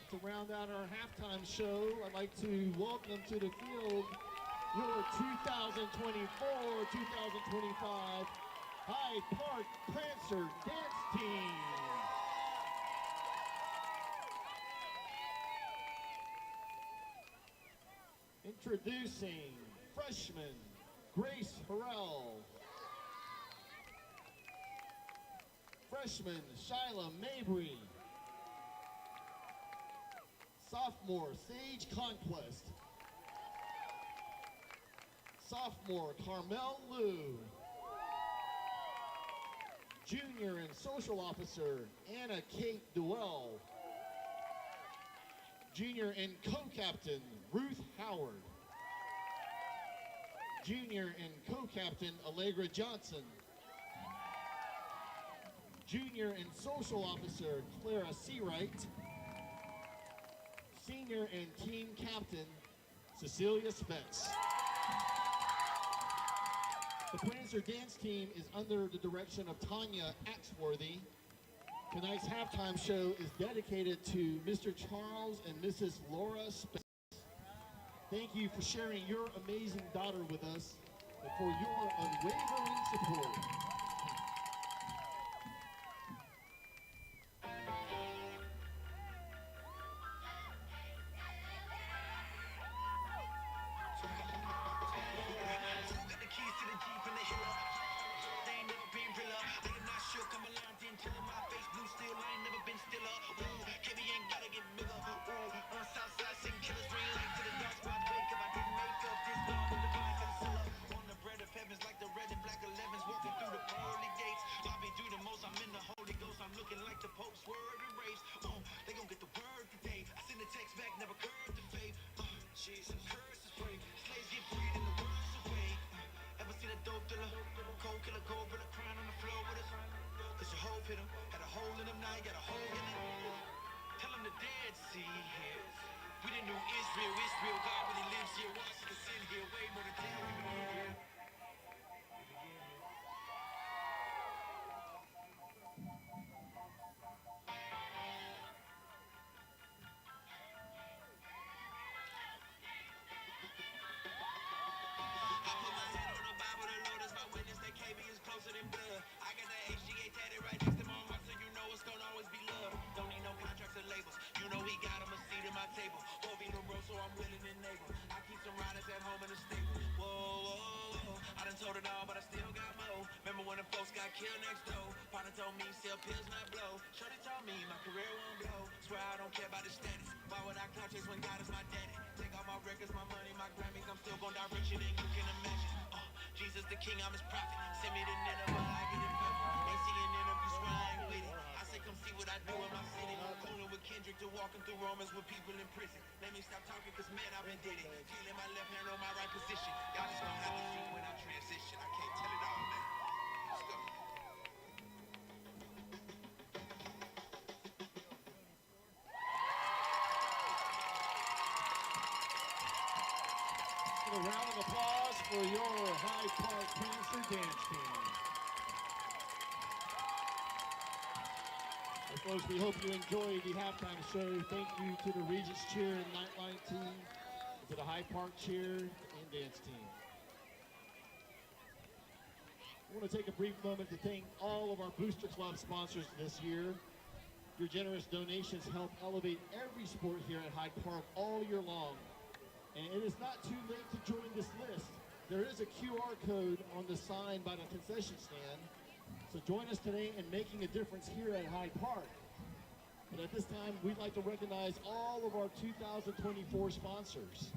To round out our halftime show, I'd like to welcome to the field your 2024-2025 Hyde Park Prancer Dance Team. Introducing freshman Grace Harrell, freshman Shyla Mabry, sophomore Sage Conquest, sophomore Carmel Liu, junior and social officer Anna Kate Duell, junior and co-captain Ruth Howard, junior and co-captain Allegra Johnson, junior and social officer Clara Seawright, senior and team captain Cecilia Spence. The Prancer dance team is under the direction of Tanya Axworthy. Tonight's halftime show is dedicated to Mr. Charles and Mrs. Laura Spence. Thank you for sharing your amazing daughter with us and for your unwavering support. closer than blood. I got the HGA tatted right next to my heart, so you told it all, but I still got more. Remember when the folks got killed next door? Partner told me sell pills, not blow. Shorty told me my career won't blow. Swear I don't care about the status. Why would I clout chase when God is my daddy? Take all my records, my money, my Grammys. I'm still gon' direct you, then you can imagine. Jesus the king, I'm his prophet. Send me to Nineveh, I get it perfect. Ain't seeing interviews, swear I ain't with it. I say come see what I do in my city. Cooling with Kendrick to walking through Romans with people in prison. Let me stop talking, cause man, I've been did it. Feeling my left hand on my right position. Y'all just gonna have to see when I transition. I can't tell it all, man. Let's go. A round of applause for your Hyde Park Panther dance team. Well, folks, we hope you enjoyed the halftime show. Thank you to the Regents cheer and Nightlight team, to the Hyde Park cheer and dance team. I want to take a brief moment to thank all of our Booster Club sponsors this year. Your generous donations help elevate every sport here at Hyde Park all year long. And it is not too late to join this list. There is a QR code on the sign by the concession stand. So join us today in making a difference here at Hyde Park. But at this time, we'd like to recognize all of our 2024 sponsors.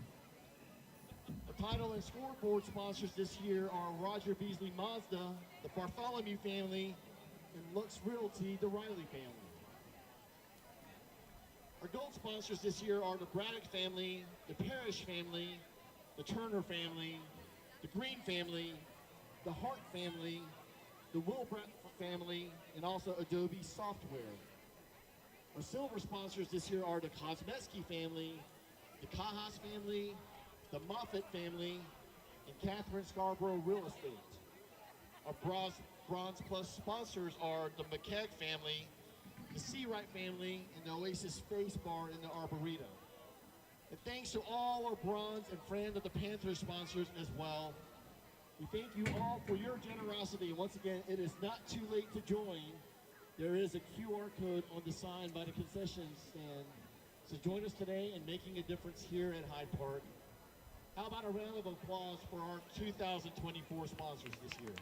The title and scoreboard sponsors this year are Roger Beasley Mazda, the Bartholomew family, and Lux Realty, the Riley family. Our gold sponsors this year are the Braddock family, the Parrish family, the Turner family, the Green family, the Hart family, the Wilbrat family, and also Adobe Software. Our silver sponsors this year are the Kosmeski family, the Cajas family, the Moffitt family, and Catherine Scarborough Real Estate. Our bronze plus sponsors are the McKeag family, the Seawright family, and the Oasis Space Bar in the Arboretum. And thanks to all our bronze and Friend of the Panthers sponsors as well. We thank you all for your generosity. And once again, it is not too late to join. There is a QR code on the sign by the concession stand. So join us today in making a difference here at Hyde Park. How about a round of applause for our 2024 sponsors this year?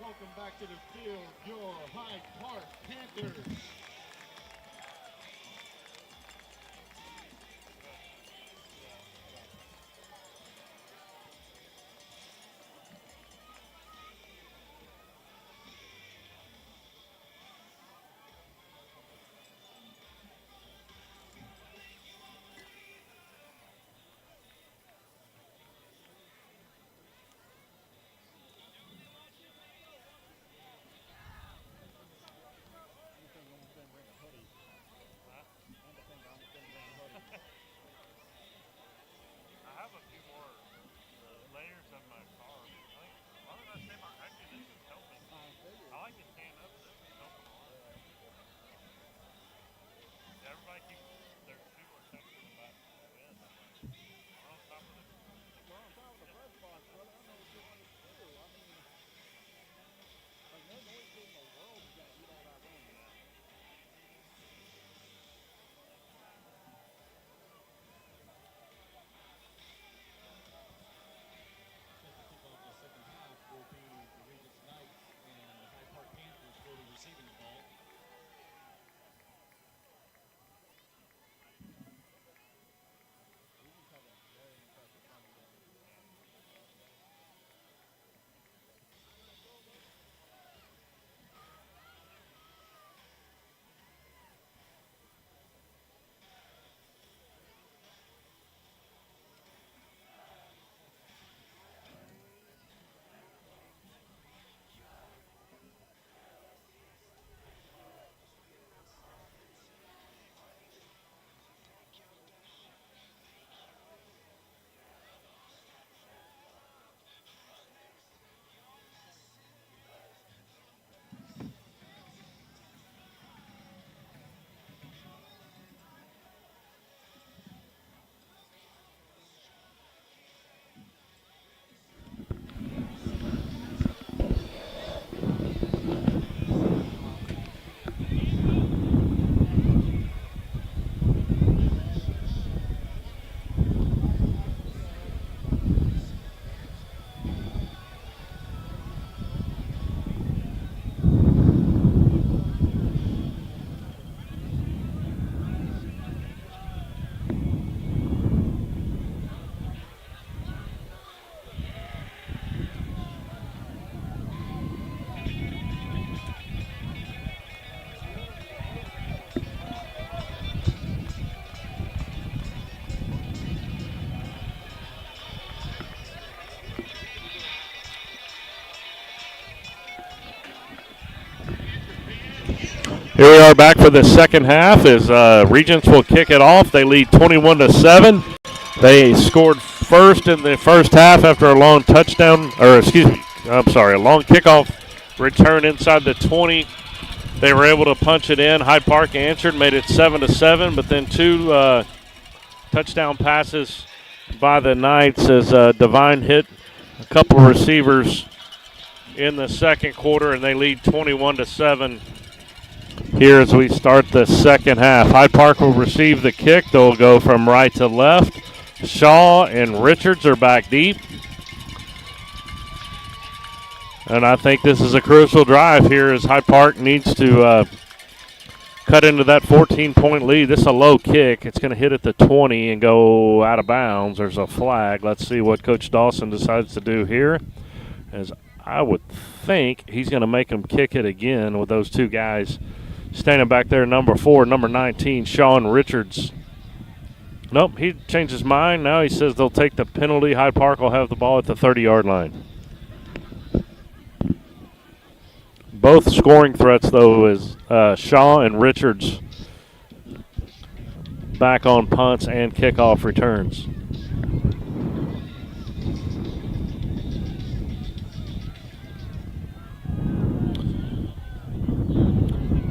welcome back to the field your Hyde Park Panthers. I have a few more layers on my car. Why did I say my actually this is helping? I like to stand up. This is helping a lot. Everybody keeps their people are texting about the wind. We're on top of the Red box, brother. I know what you want to do. I mean, like, no noise in the world is going to eat all that wind. Set to kick off the second half will be the Regents Knights and the Hyde Park Panthers will be receiving the ball. Regents have a very impressive running game. Here we are back for the second half as Regents will kick it off. They lead 21-7. They scored first in the first half after a long touchdown, or excuse me, I'm sorry, a long kickoff return inside the 20. They were able to punch it in. Hyde Park answered, made it 7-7, but then two touchdown passes by the Knights as Devine hit a couple receivers in the second quarter, and they lead 21-7. Here as we start the second half. Hyde Park will receive the kick. They'll go from right to left. Shaw and Richards are back deep. And I think this is a crucial drive here as Hyde Park needs to cut into that 14-point lead. This is a low kick. It's going to hit at the 20 and go out of bounds. There's a flag. Let's see what Coach Dawson decides to do here. As I would think he's going to make them kick it again with those two guys standing back there, number 4, number 19, Sean Richards. Nope, he changed his mind. Now he says they'll take the penalty. Hyde Park will have the ball at the 30-yard line. Both scoring threats, though, is Shaw and Richards back on punts and kickoff returns.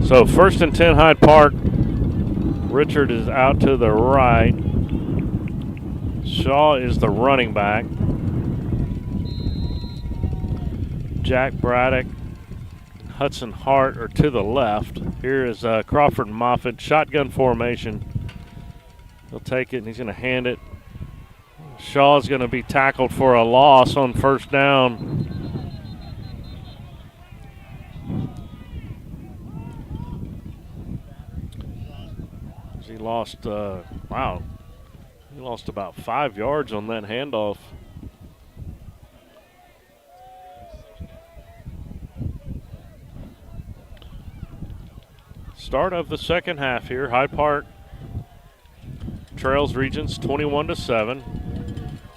So 1st and 10 Hyde Park. Richard is out to the right. Shaw is the running back. Jack Braddock, Hudson Hart are to the left. Here is Crawford Moffitt, shotgun formation. He'll take it and he's going to hand it. Shaw's going to be tackled for a loss on first down. lost, wow, he lost about 5 yards on that handoff. Start of the second half here. Hyde Park trails Regents 21-7.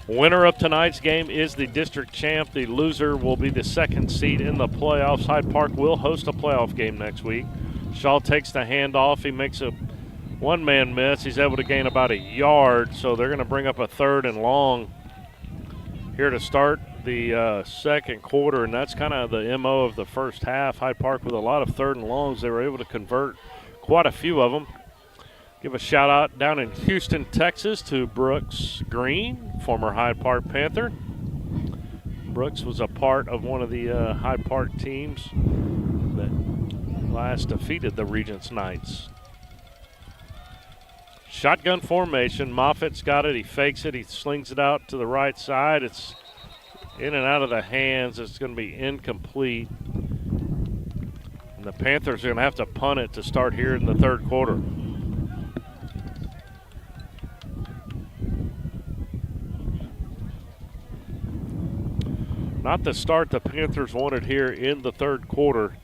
Winner of tonight's game is the district champ. The loser will be the second seed in the playoffs. Hyde Park will host a playoff game next week. Shaw takes the handoff. He makes a one-man miss. He's able to gain about a yard, so they're going to bring up a 3rd and long here to start the second quarter, and that's kind of the MO of the first half. Hyde Park with a lot of 3rd and longs. They were able to convert quite a few of them. Give a shout out down in Houston, Texas to Brooks Green, former Hyde Park Panther. Brooks was a part of one of the Hyde Park teams that last defeated the Regents Knights. Shotgun formation. Moffitt's got it. He fakes it. He slings it out to the right side. It's in and out of the hands. It's going to be incomplete. And the Panthers are going to have to punt it to start here in the third quarter. Not the start the Panthers wanted here in the third quarter.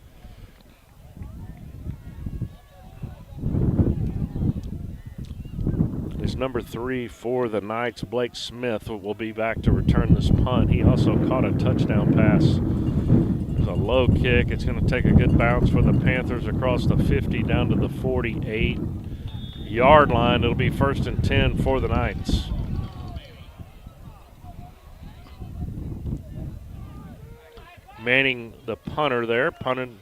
Is number 3 for the Knights, Blake Smith, will be back to return this punt. He also caught a touchdown pass. There's a low kick. It's going to take a good bounce for the Panthers across the 50 down to the 48-yard line. It'll be 1st and 10 for the Knights. Manning, the punter there, punting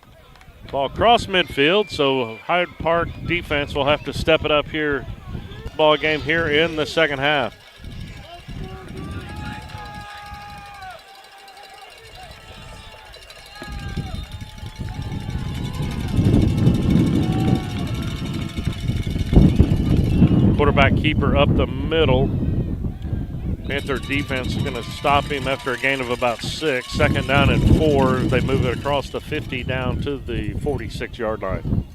ball across midfield, so Hyde Park defense will have to step it up here, ball game here in the second half. Quarterback keeper up the middle. Panther defense is going to stop him after a gain of about 6. 2nd down and 4. They move it across the 50 down to the 46-yard line.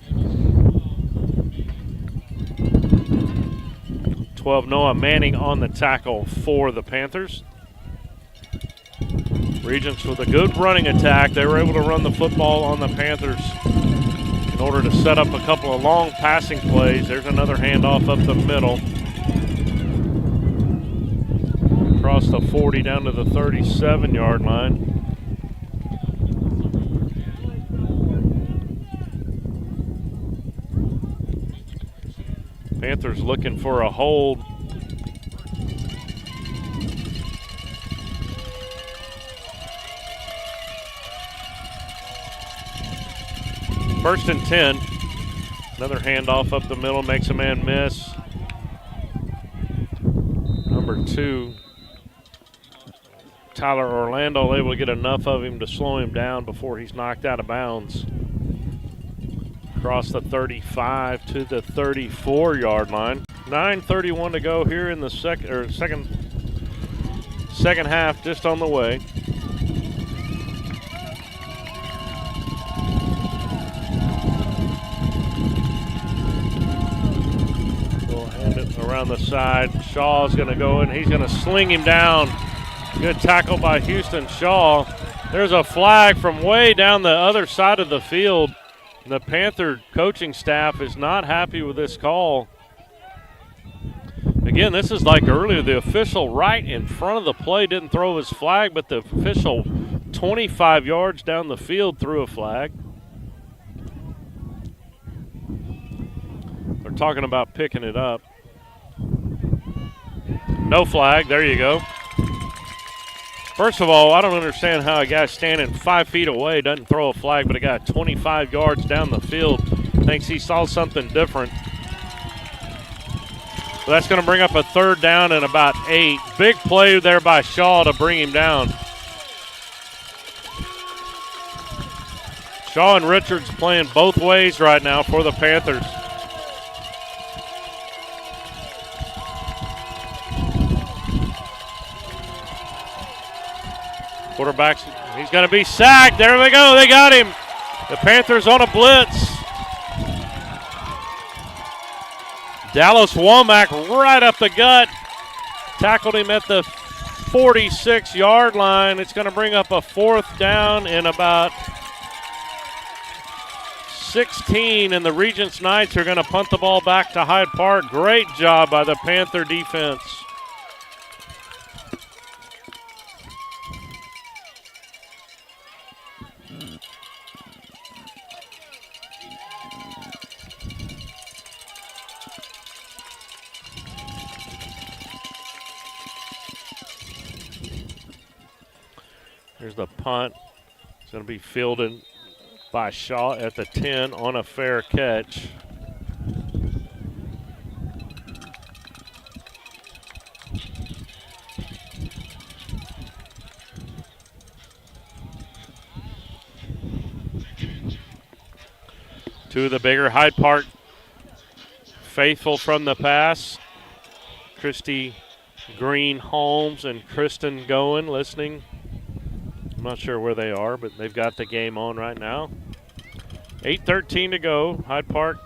12, Noah Manning on the tackle for the Panthers. Regents with a good running attack. They were able to run the football on the Panthers in order to set up a couple of long passing plays. There's another handoff up the middle. Across the 40 down to the 37-yard line. Panthers looking for a hold. First and 10. Another handoff up the middle, makes a man miss. Number 2. Tyler Orlando able to get enough of him to slow him down before he's knocked out of bounds. Across the 35 to the 34-yard line. 9:31 to go here in the second half, just on the way. We'll hand it around the side. Shaw's going to go in. He's going to sling him down. Good tackle by Houston Shaw. There's a flag from way down the other side of the field. The Panther coaching staff is not happy with this call. Again, this is like earlier. The official right in front of the play didn't throw his flag, but the official 25 yards down the field threw a flag. They're talking about picking it up. No flag. There you go. First of all, I don't understand how a guy standing 5 feet away doesn't throw a flag, but a guy 25 yards down the field thinks he saw something different. So that's going to bring up a 3rd down and about 8. Big play there by Shaw to bring him down. Shaw and Richards playing both ways right now for the Panthers. Quarterback's, he's going to be sacked. There they go. They got him. The Panthers on a blitz. Dallas Womack right up the gut. Tackled him at the 46-yard line. It's going to bring up a 4th down and about 16, and the Regents Knights are going to punt the ball back to Hyde Park. Great job by the Panther defense. Here's the punt. It's going to be fielded by Shaw at the 10 on a fair catch. Two of the bigger Hyde Park faithful from the pass. Christy Green Holmes and Kristen Goen listening. I'm not sure where they are, but they've got the game on right now. 8:13 to go. Hyde Park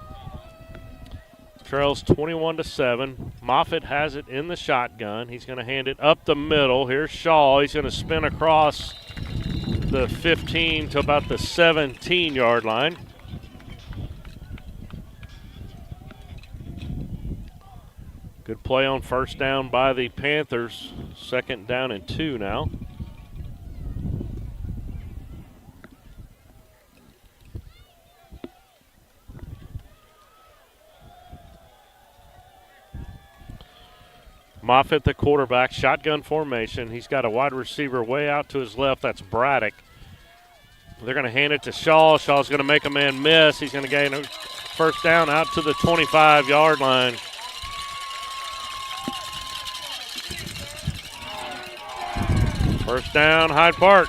trails 21-7. Moffitt has it in the shotgun. He's going to hand it up the middle. Here's Shaw. He's going to spin across the 15 to about the 17-yard line. Good play on first down by the Panthers. 2nd down and 2 now. Moffitt, the quarterback, shotgun formation. He's got a wide receiver way out to his left. That's Braddock. They're going to hand it to Shaw. Shaw's going to make a man miss. He's going to gain a first down out to the 25-yard line. First down, Hyde Park.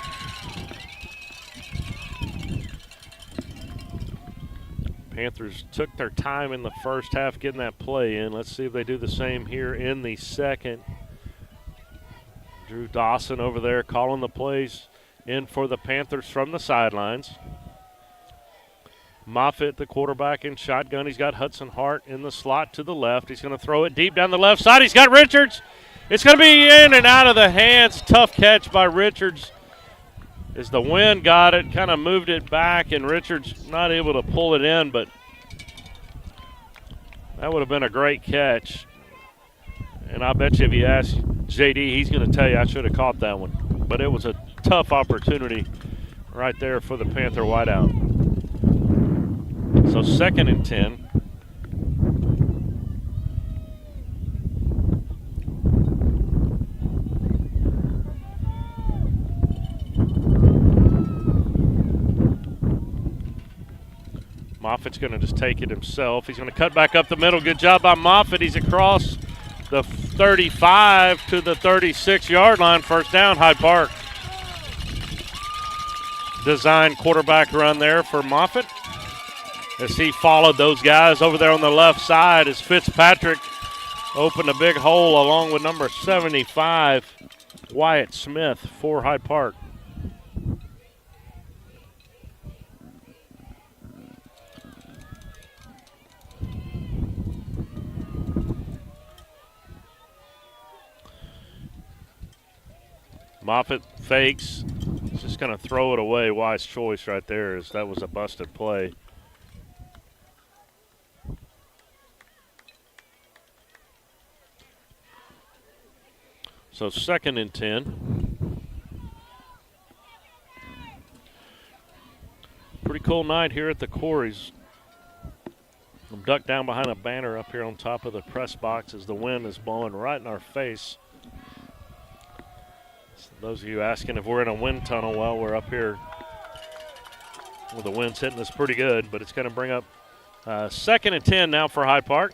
Panthers took their time in the first half getting that play in. Let's see if they do the same here in the second. Drew Dawson over there calling the plays in for the Panthers from the sidelines. Moffitt, the quarterback, in shotgun. He's got Hudson Hart in the slot to the left. He's going to throw it deep down the left side. He's got Richards. It's going to be in and out of the hands. Tough catch by Richards. As the wind got it, kind of moved it back, and Richards not able to pull it in, but that would have been a great catch. And I bet you if you ask JD, he's going to tell you I should have caught that one. But it was a tough opportunity right there for the Panther wideout. So 2nd and 10. Moffitt's going to just take it himself. He's going to cut back up the middle. Good job by Moffitt. He's across the 35 to the 36-yard line. First down, Hyde Park. Design quarterback run there for Moffitt as he followed those guys over there on the left side as Fitzpatrick opened a big hole along with number 75, Wyatt Smith for Hyde Park. Moffitt fakes. He's just going to throw it away. Wise choice right there, as that was a busted play. So 2nd and 10. Pretty cool night here at the Quarries. I'm ducked down behind a banner up here on top of the press box as the wind is blowing right in our face. Those of you asking if we're in a wind tunnel, well, we're up here. Well, the wind's hitting us pretty good, but it's going to bring up 2nd and 10 now for Hyde Park.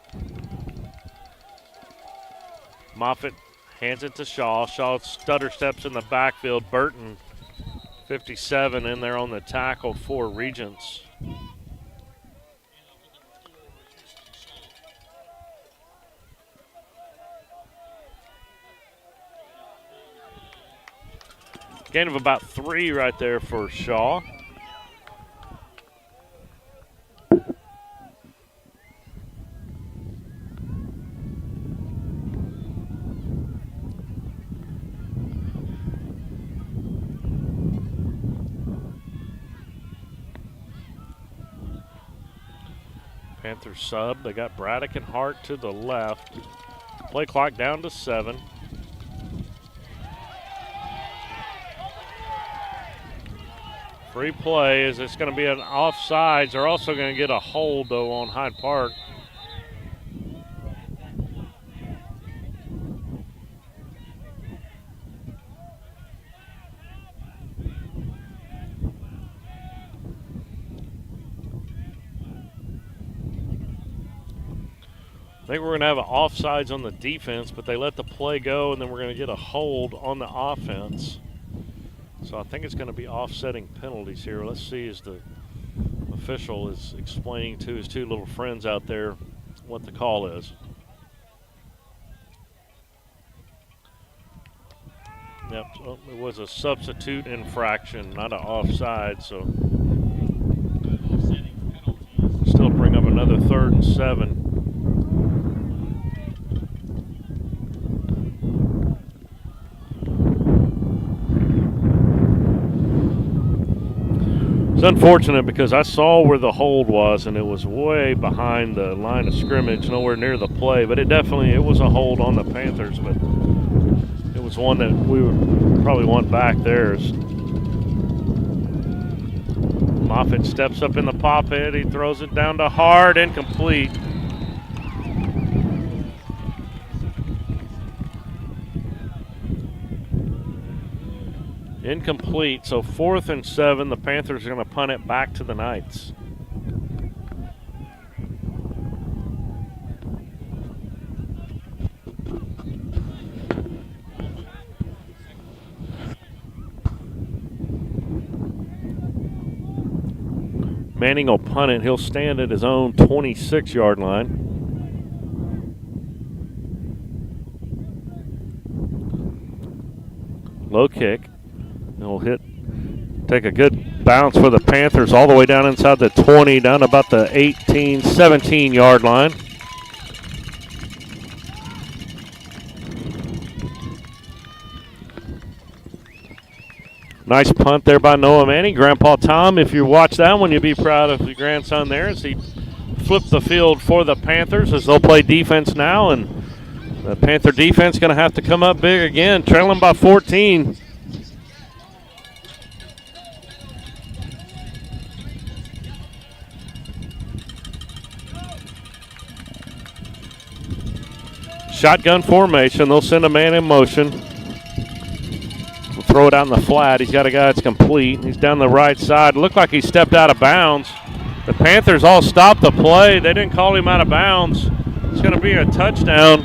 Moffitt hands it to Shaw. Shaw stutter steps in the backfield. Burton, 57, in there on the tackle for Regents. Gain of about 3 right there for Shaw. Panthers sub. They got Braddock and Hart to the left. Play clock down to 7. Free play is it's going to be an offsides. They're also going to get a hold, though, on Hyde Park. I think we're going to have an offsides on the defense, but they let the play go, and then we're going to get a hold on the offense. So I think it's going to be offsetting penalties here. Let's see as the official is explaining to his two little friends out there what the call is. Yep, so it was a substitute infraction, not an offside, so still bring up another 3rd and 7. It's unfortunate because I saw where the hold was, and it was way behind the line of scrimmage, nowhere near the play. But it was a hold on the Panthers, but it was one that we would probably want back there. Moffitt steps up in the pop head. He throws it down to Hart, incomplete. Incomplete, so 4th and 7. The Panthers are going to punt it back to the Knights. Manning will punt it. He'll stand at his own 26-yard line. Low kick. He'll take a good bounce for the Panthers all the way down inside the 20, down about the 18, 17-yard line. Nice punt there by Noah Manning. Grandpa Tom, if you watch that one, you'll be proud of your grandson there as he flipped the field for the Panthers as they'll play defense now. And the Panther defense going to have to come up big again, trailing by 14. Shotgun formation. They'll send a man in motion. We'll throw it out in the flat. He's got a guy that's complete. He's down the right side. Looked like he stepped out of bounds. The Panthers all stopped the play. They didn't call him out of bounds. It's going to be a touchdown.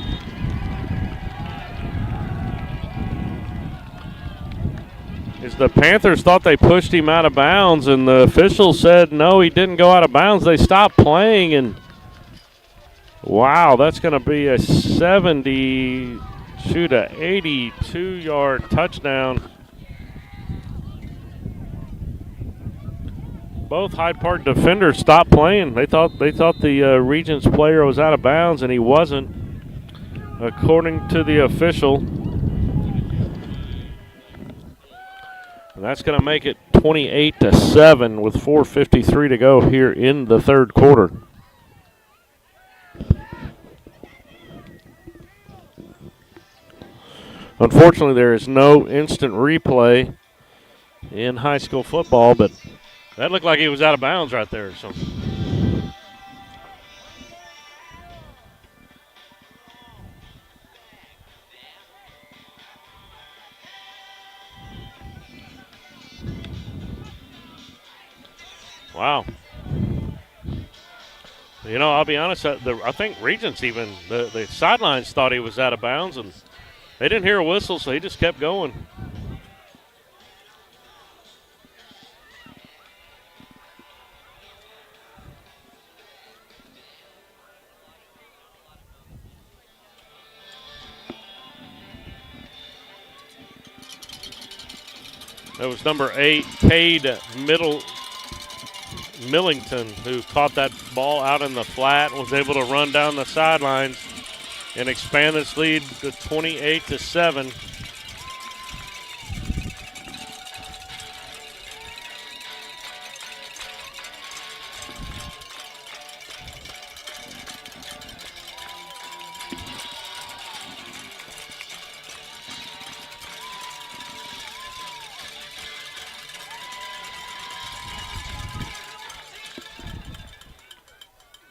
As the Panthers thought they pushed him out of bounds, and the officials said no, he didn't go out of bounds. They stopped playing, and wow, that's going to be a 82-yard touchdown. Both Hyde Park defenders stopped playing. They thought the Regents player was out of bounds, and he wasn't, according to the official. And that's going to make it 28-7 with 4:53 to go here in the third quarter. Unfortunately, there is no instant replay in high school football, but that looked like he was out of bounds right there. So, wow. You know, I'll be honest, I think Regents even, the sidelines thought he was out of bounds, and they didn't hear a whistle, so he just kept going. That was number 8, Cade Millington, who caught that ball out in the flat and was able to run down the sidelines and expand this lead to 28-7.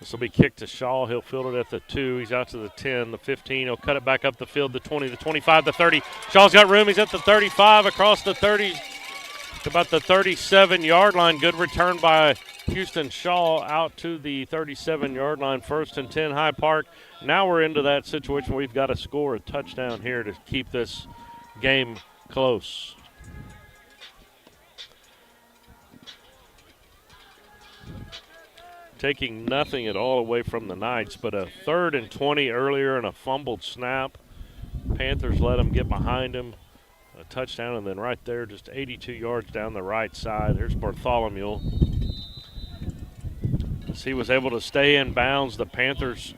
This will be kicked to Shaw. He'll field it at the 2. He's out to the 10, the 15. He'll cut it back up the field, the 20, the 25, the 30. Shaw's got room. He's at the 35, across the 30, to about the 37-yard line. Good return by Houston Shaw out to the 37-yard line. 1st and 10, Hyde Park. Now we're into that situation where we've got to score a touchdown here to keep this game close. Taking nothing at all away from the Knights, but a 3rd and 20 earlier and a fumbled snap. Panthers let them get behind him. A touchdown, and then right there, just 82 yards down the right side. There's Bartholomew. As he was able to stay in bounds, the Panthers,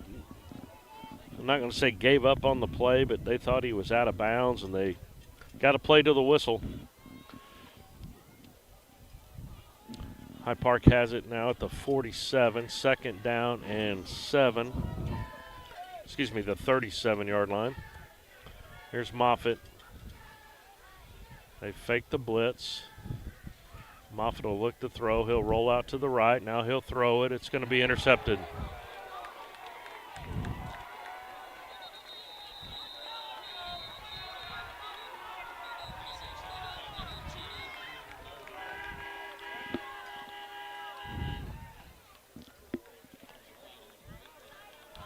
I'm not going to say gave up on the play, but they thought he was out of bounds, and they got to play to the whistle. Hyde Park has it now at the 47, 2nd down and 7. Excuse me, the 37-yard line. Here's Moffitt. They fake the blitz. Moffitt will look to throw. He'll roll out to the right. Now he'll throw it. It's going to be intercepted.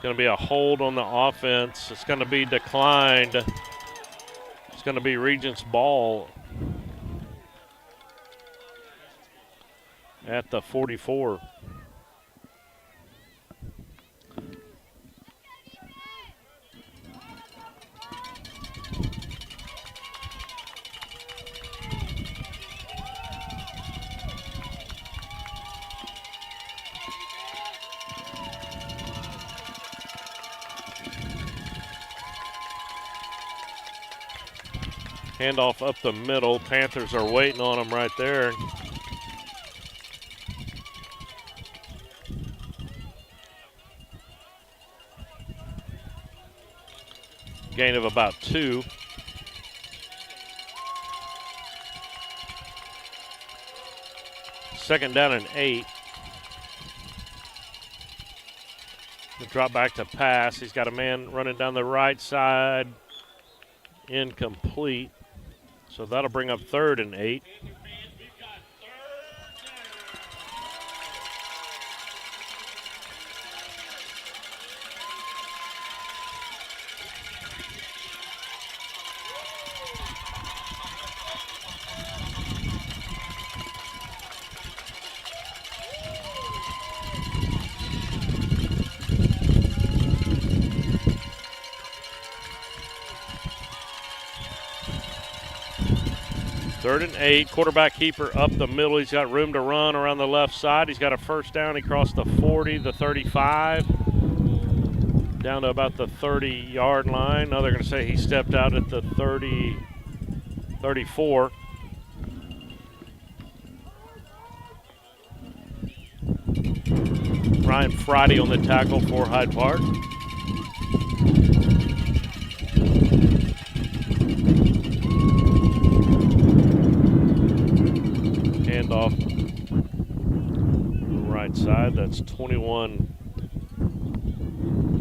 Going to be a hold on the offense. It's going to be declined. It's going to be Regents' ball at the 44. Handoff up the middle. Panthers are waiting on him right there. Gain of about 2. Second down and 8. The drop back to pass. He's got a man running down the right side. Incomplete. So that'll bring up 3rd and 8. Third and 8, quarterback keeper up the middle. He's got room to run around the left side. He's got a first down. He crossed the 40, the 35, down to about the 30-yard line. Now they're going to say he stepped out at the 30, 34. Ryan Friday on the tackle for Hyde Park. Off the right side. That's 21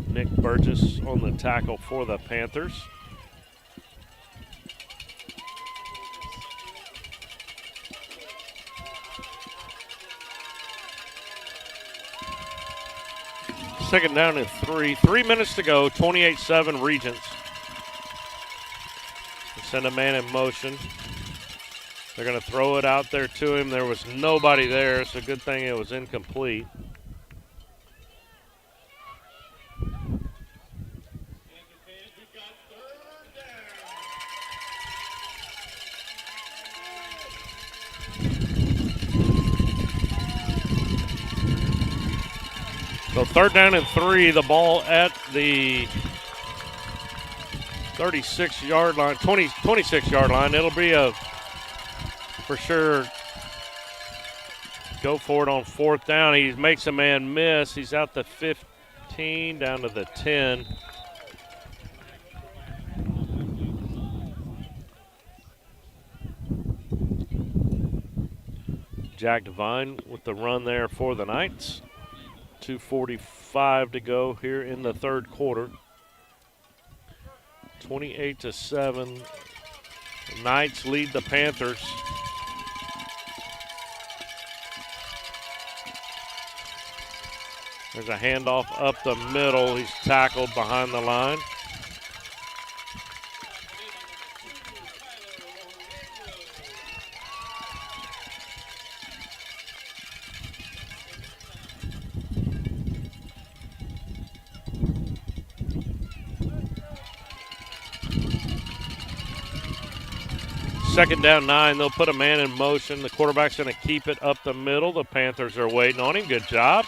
Nick Burgess on the tackle for the Panthers. Second down and 3. 3 minutes to go. 28-7 Regents. They send a man in motion. They're going to throw it out there to him. There was nobody there. It's a good thing it was incomplete. So 3rd down and 3. The ball at the 36-yard line, 26-yard line. It'll be a for sure go for it on 4th down. He makes a man miss. He's out the 15 down to the 10. Jack Devine with the run there for the Knights. 2:45 to go here in the third quarter. 28-7. The Knights lead the Panthers. There's a handoff up the middle. He's tackled behind the line. Second down 9. They'll put a man in motion. The quarterback's going to keep it up the middle. The Panthers are waiting on him. Good job.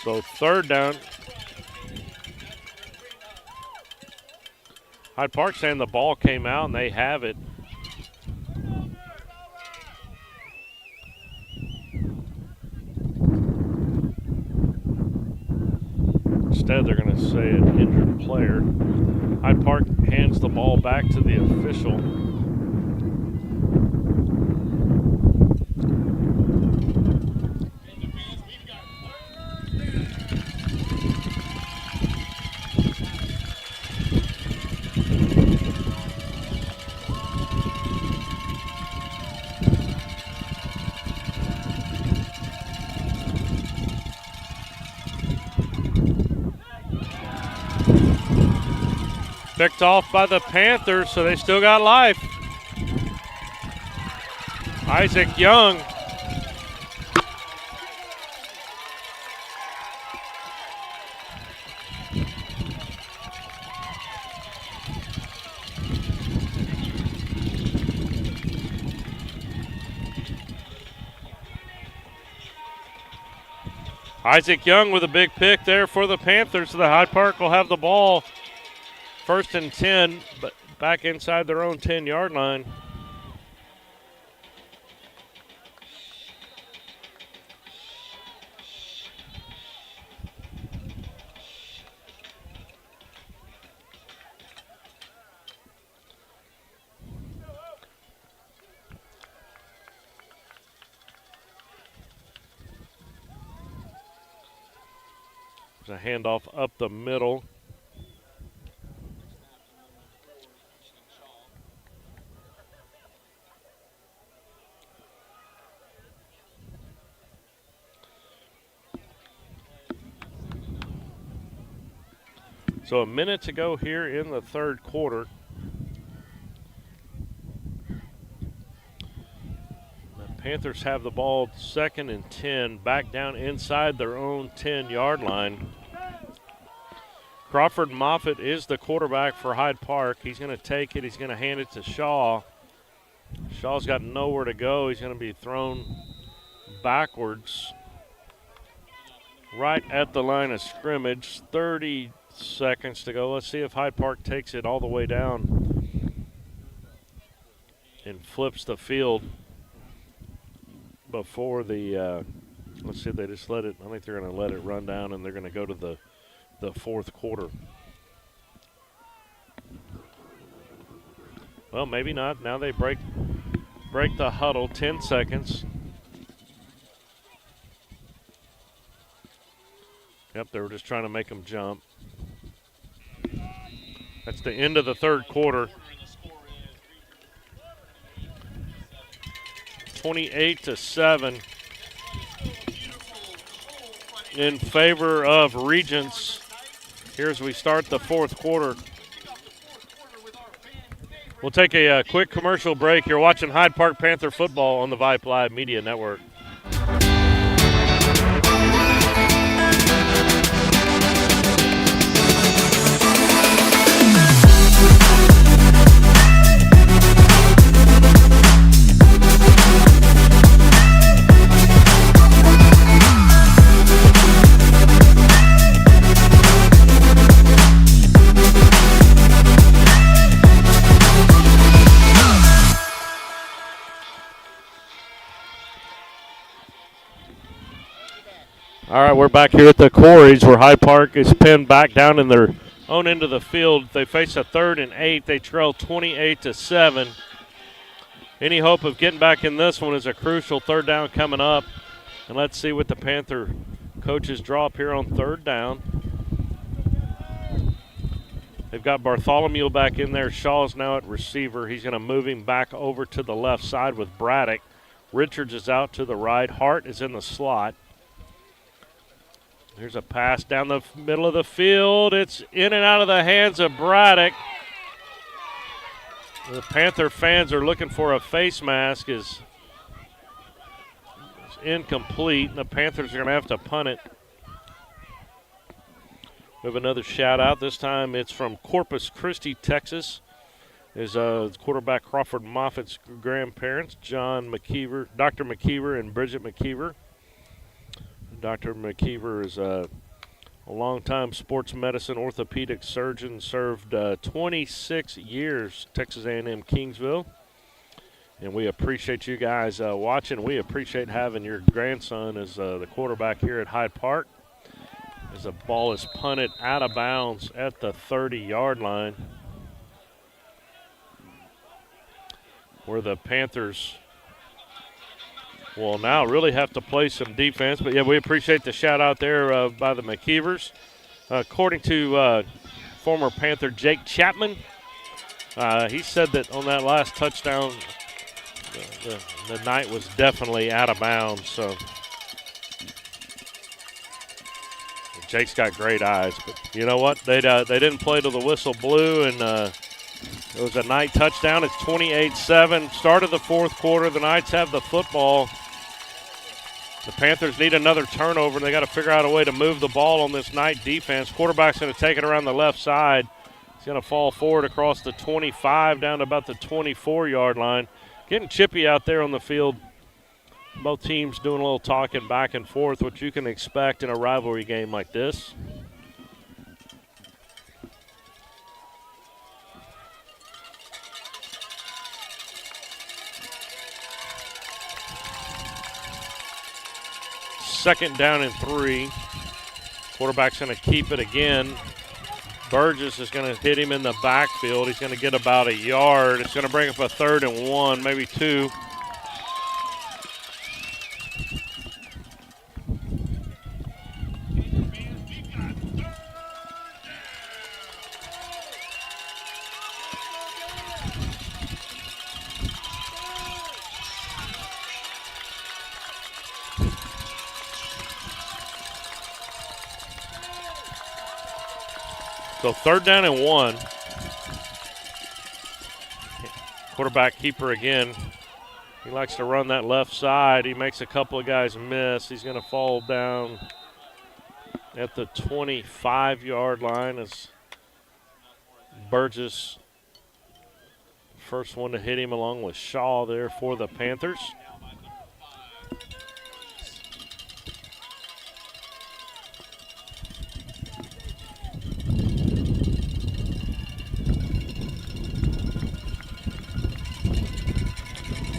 So third down. Hyde Park saying the ball came out and they have it. Instead, they're going to say an injured player. Hyde Park hands the ball back to the official. Picked off by the Panthers, so they still got life. Isaac Young. Isaac Young with a big pick there for the Panthers. So the Hyde Park will have the ball. First and 10, but back inside their own 10-yard line. There's a handoff up the middle. So a minute to go here in the third quarter. The Panthers have the ball second and 10, back down inside their own 10-yard line. Crawford Moffitt is the quarterback for Hyde Park. He's going to take it. He's going to hand it to Shaw. Shaw's got nowhere to go. He's going to be thrown backwards right at the line of scrimmage. 30 seconds to go. Let's see if Hyde Park takes it all the way down and flips the field before the let's see if they just let it. I think they're going to let it run down and they're going to go to the fourth quarter. Well, maybe not. Now they break the huddle. 10 seconds. Yep, they were just trying to make them jump. That's the end of the third quarter. 28-7 in favor of Regents. Here as we start the fourth quarter. We'll take a quick commercial break. You're watching Hyde Park Panther football on the Vype Live Media Network. All right, we're back here at the Quarries where Hyde Park is pinned back down in their own end of the field. They face a 3rd and 8. They trail 28-7. Any hope of getting back in this one is a crucial third down coming up. And let's see what the Panther coaches draw up here on third down. They've got Bartholomew back in there. Shaw's now at receiver. He's going to move him back over to the left side with Braddock. Richards is out to the right. Hart is in the slot. There's a pass down the middle of the field. It's in and out of the hands of Braddock. The Panther fans are looking for a face mask. It's incomplete, and the Panthers are going to have to punt it. We have another shout out. This time it's from Corpus Christi, Texas. Is quarterback Crawford Moffat's grandparents, John McKeever, Dr. McKeever and Bridget McKeever. Dr. McKeever is a longtime sports medicine orthopedic surgeon, served 26 years Texas A&M Kingsville. And we appreciate you guys watching. We appreciate having your grandson as the quarterback here at Hyde Park. As the ball is punted out of bounds at the 30-yard line, where the Panthers will now really have to play some defense. But, yeah, we appreciate the shout-out there by the McKeevers. According to former Panther Jake Chapman, he said that on that last touchdown, the night was definitely out of bounds. So Jake's got great eyes. But you know what? They didn't play till the whistle blew, and it was a Knight touchdown. It's 28-7. Start of the fourth quarter. The Knights have the football. The Panthers need another turnover. They got to figure out a way to move the ball on this Knight defense. Quarterback's going to take it around the left side. He's going to fall forward across the 25 down to about the 24-yard line. Getting chippy out there on the field. Both teams doing a little talking back and forth, which you can expect in a rivalry game like this. Second down and 3. Quarterback's going to keep it again. Burgess is going to hit him in the backfield. He's going to get about a yard. It's going to bring up a 3rd and 1, maybe 2. So 3rd down and 1. Quarterback keeper again. He likes to run that left side. He makes a couple of guys miss. He's going to fall down at the 25-yard line as Burgess, first one to hit him along with Shaw there for the Panthers.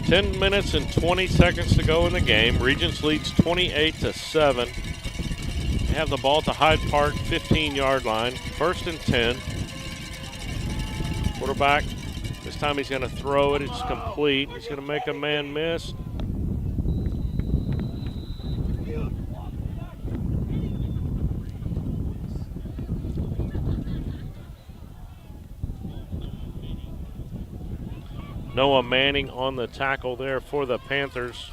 Ten minutes and 20 seconds to go in the game. Regents leads 28-7. They have the ball at the Hyde Park 15-yard line. 1st and 10. Quarterback, this time he's going to throw it. It's complete. He's going to make a man miss. Noah Manning on the tackle there for the Panthers.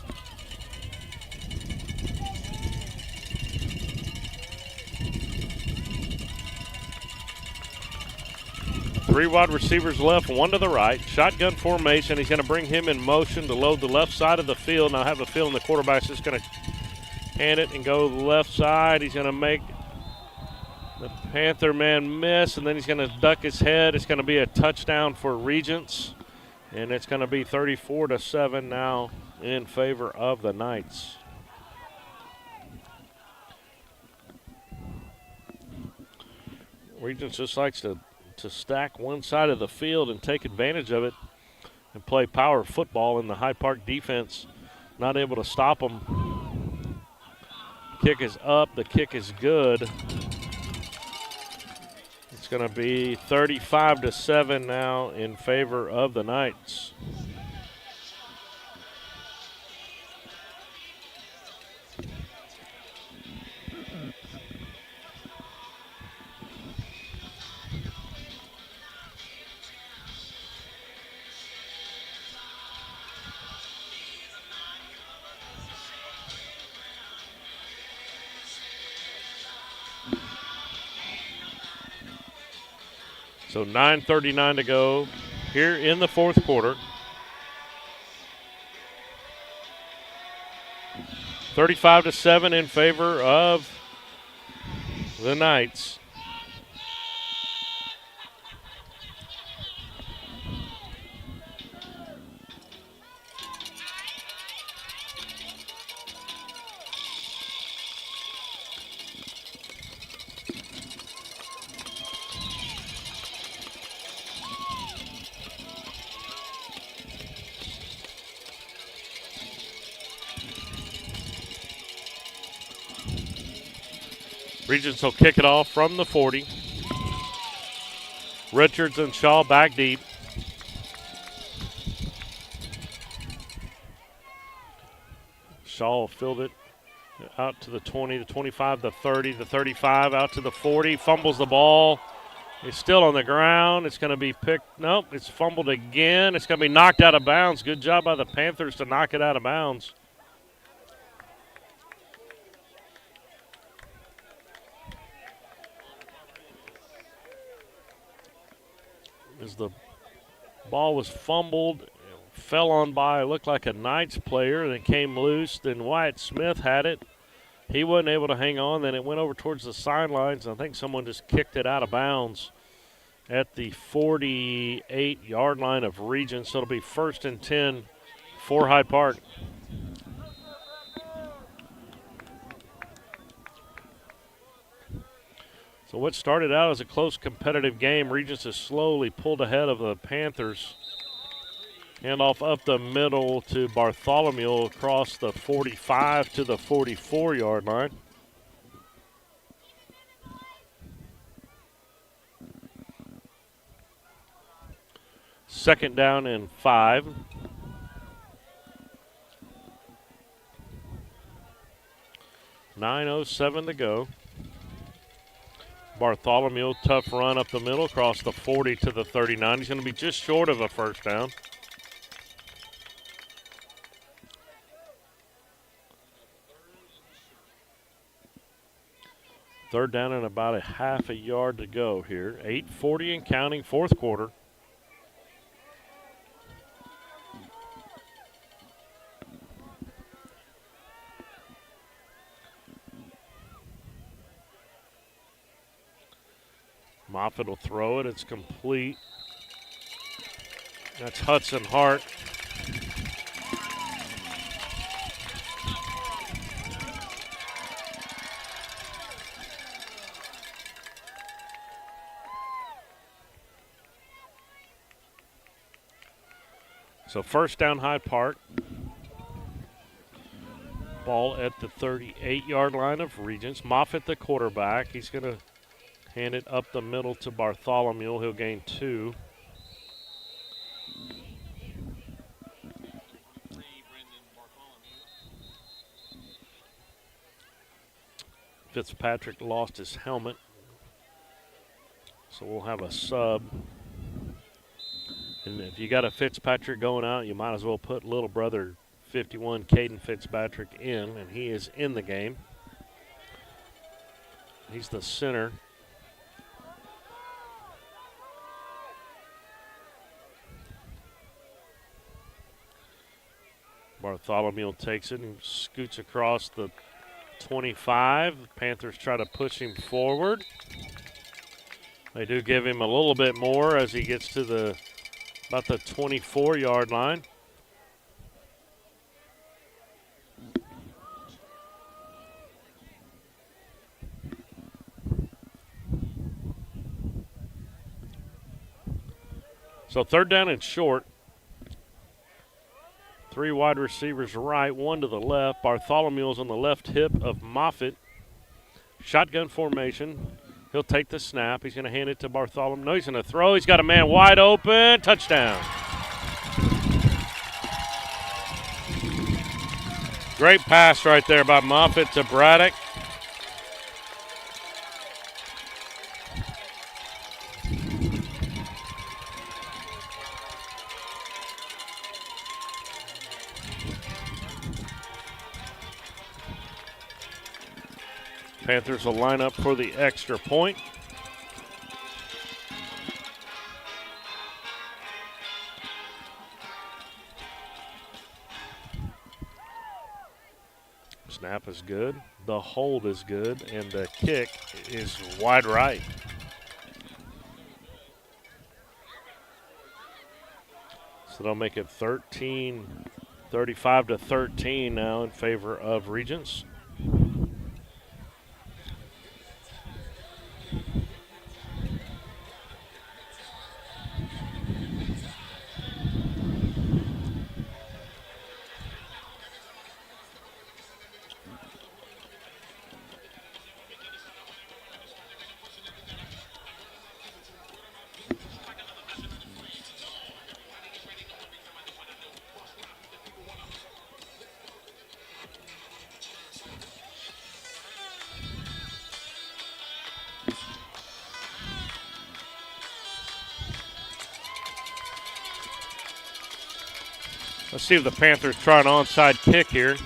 Three wide receivers left, one to the right. Shotgun formation. He's going to bring him in motion to load the left side of the field. And I have a feeling the quarterback's just going to hand it and go to the left side. He's going to make the Panther man miss, and then he's going to duck his head. It's going to be a touchdown for Regents. And it's going to be 34-7 now in favor of the Knights. Regents just likes to stack one side of the field and take advantage of it and play power football, in the Hyde Park defense not able to stop them. Kick is up. The kick is good. It's going to be 35-7 now in favor of the Knights. So 9:39 to go here in the fourth quarter. 35-7 in favor of the Knights. Regents will kick it off from the 40. Richards and Shaw back deep. Shaw will field it out to the 20, the 25, the 30, the 35, out to the 40. Fumbles the ball. It's still on the ground. It's going to be picked. Nope, it's fumbled again. It's going to be knocked out of bounds. Good job by the Panthers to knock it out of bounds. As the ball was fumbled, fell on by, looked like a Knights player, and it came loose. Then Wyatt Smith had it. He wasn't able to hang on. Then it went over towards the sidelines. I think someone just kicked it out of bounds at the 48-yard line of Regents. So it'll be 1st and 10 for Hyde Park. So what started out as a close competitive game, Regents has slowly pulled ahead of the Panthers. Handoff up the middle to Bartholomew across the 45 to the 44-yard line. Second down and 5. .907 to go. Bartholomew, tough run up the middle across the 40 to the 39. He's going to be just short of a first down. Third down and about a half a yard to go here. 8:40 and counting, fourth quarter. Moffitt will throw it. It's complete. That's Hudson Hart. So first down, Hyde Park. Ball at the 38-yard line of Regents. Moffitt, the quarterback. He's going to hand it up the middle to Bartholomew. He'll gain 2. Fitzpatrick lost his helmet, so we'll have a sub. And if you got a Fitzpatrick going out, you might as well put little brother 51 Caden Fitzpatrick in, and he is in the game. He's the center. Bartholomew takes it and scoots across the 25. The Panthers try to push him forward. They do give him a little bit more as he gets to about the 24-yard line. So third down and short. 3 wide receivers right, 1 to the left. Bartholomew's on the left hip of Moffitt. Shotgun formation. He'll take the snap. He's going to hand it to Bartholomew. No, he's going to throw. He's got a man wide open. Touchdown. Great pass right there by Moffitt to Braddock. Panthers will line up for the extra point. Snap is good. The hold is good. And the kick is wide right. So they'll make it 35 to 13 now in favor of Regents. Let's see if the Panthers try an onside kick here.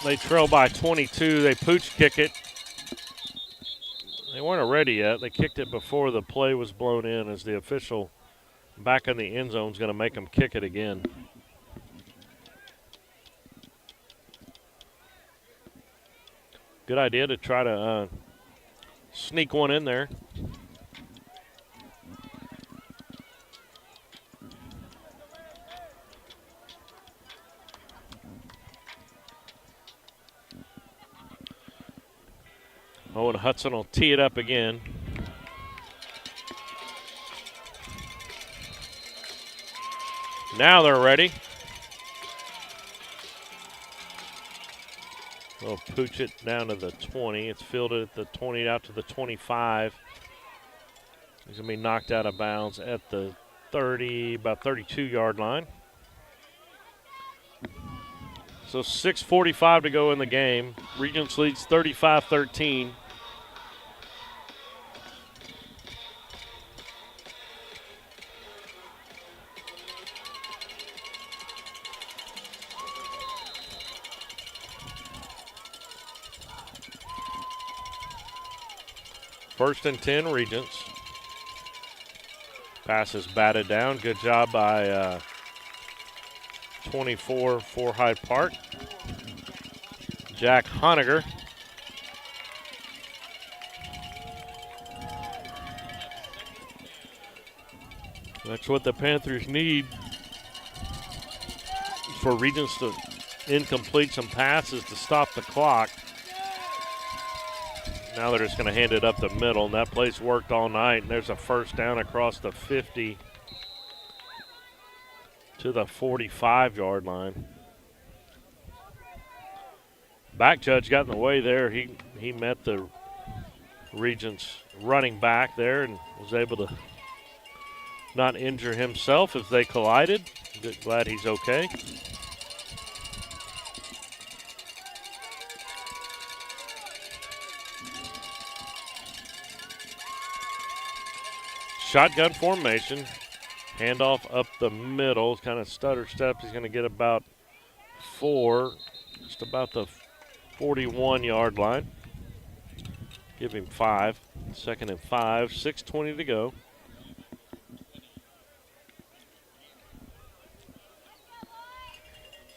They trail by 22. They pooch kick it. They weren't ready yet. They kicked it before the play was blown in, as the official back in the end zone is going to make them kick it again. Good idea to try to sneak one in there. Owen Hudson will tee it up again. Now they're ready. They'll pooch it down to the 20. It's fielded at the 20 out to the 25. He's going to be knocked out of bounds at the 30, about 32-yard line. So 6:45 to go in the game. Regents leads 35-13. First and 10, Regents. Pass is batted down. Good job by 24 for Hyde Park. Jack Honiger. That's what the Panthers need for Regents to incomplete some passes to stop the clock. Now they're just going to hand it up the middle, and that play's worked all night. And there's a first down across the 50 to the 45-yard line. Back judge got in the way there. He met the Regents running back there and was able to not injure himself as they collided. Glad he's okay. Shotgun formation. Handoff up the middle. Kind of stutter steps. He's going to get about 4, just about the 41-yard line. Give him 5. Second and 5. 6:20 to go.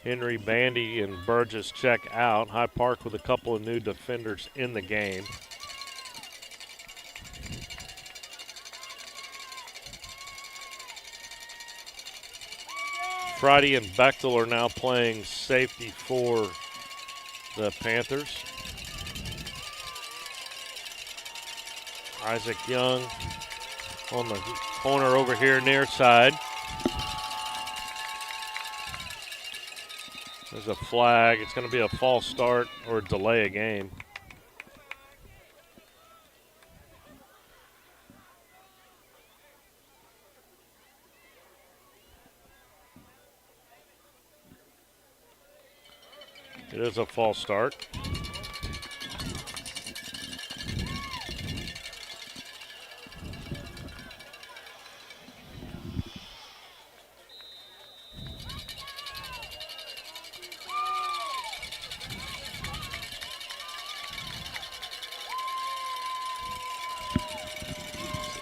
Henry, Bandy, and Burgess check out. Hyde Park with a couple of new defenders in the game. Friday and Bechtel are now playing safety for the Panthers. Isaac Young on the corner over here near side. There's a flag. It's going to be a false start or delay a game. It is a false start.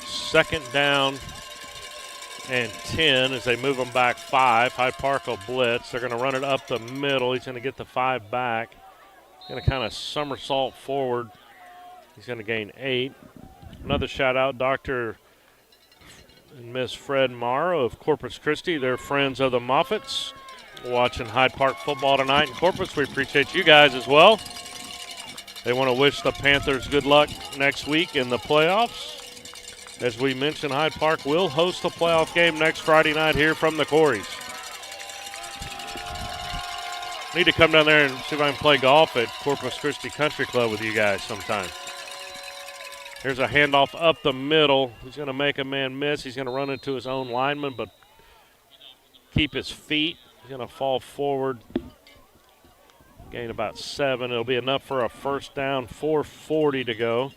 Second down and 10 as they move them back 5. Hyde Park will blitz. They're going to run it up the middle. He's going to get the 5 back. Going to kind of somersault forward. He's going to gain 8. Another shout out, Dr. and Miss Fred Morrow of Corpus Christi. They're friends of the Moffats. Watching Hyde Park football tonight in Corpus. We appreciate you guys as well. They want to wish the Panthers good luck next week in the playoffs. As we mentioned, Hyde Park will host a playoff game next Friday night here from the Corys. Need to come down there and see if I can play golf at Corpus Christi Country Club with you guys sometime. Here's a handoff up the middle. He's going to make a man miss. He's going to run into his own lineman, but keep his feet. He's going to fall forward. Gain about 7. It'll be enough for a first down. 4:40 to go.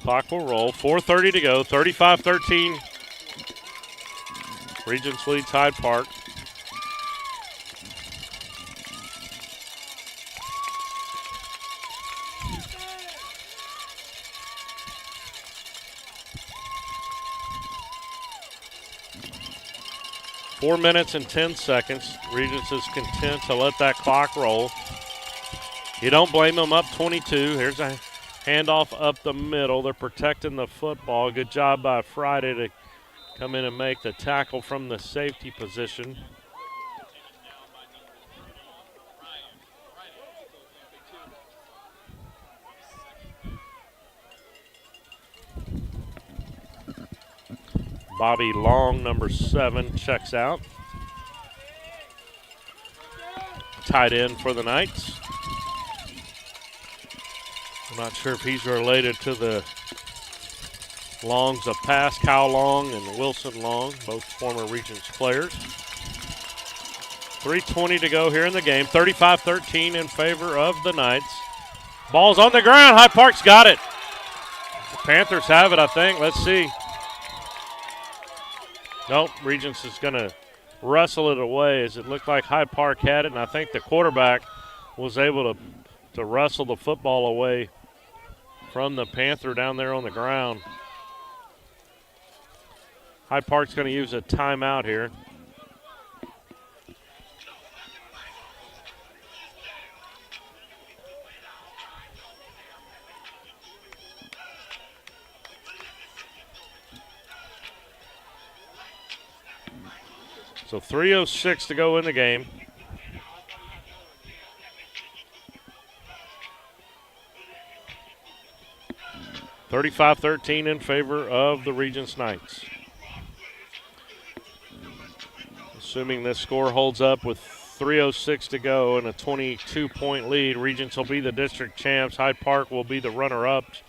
Clock will roll. 4:30 to go. 35-13. Regents leads Hyde Park. Four minutes and 10 seconds. Regents is content to let that clock roll. You don't blame them, up 22. Here's a handoff up the middle. They're protecting the football. Good job by Friday to come in and make the tackle from the safety position. Bobby Long, number 7, checks out. Tight end for the Knights. I'm not sure if he's related to the Longs of past, Kyle Long and Wilson Long, both former Regents players. 3:20 to go here in the game. 35-13 in favor of the Knights. Ball's on the ground. Hyde Park's got it. The Panthers have it, I think. Let's see. Nope, Regents is going to wrestle it away as it looked like Hyde Park had it, and I think the quarterback was able to wrestle the football away from the Panther down there on the ground. Hyde Park's going to use a timeout here. So 3:06 to go in the game. (35-13) in favor of the Regents Knights. Assuming this score holds up with 3:06 to go and a 22-point lead, Regents will be the district champs. Hyde Park will be the runner-ups.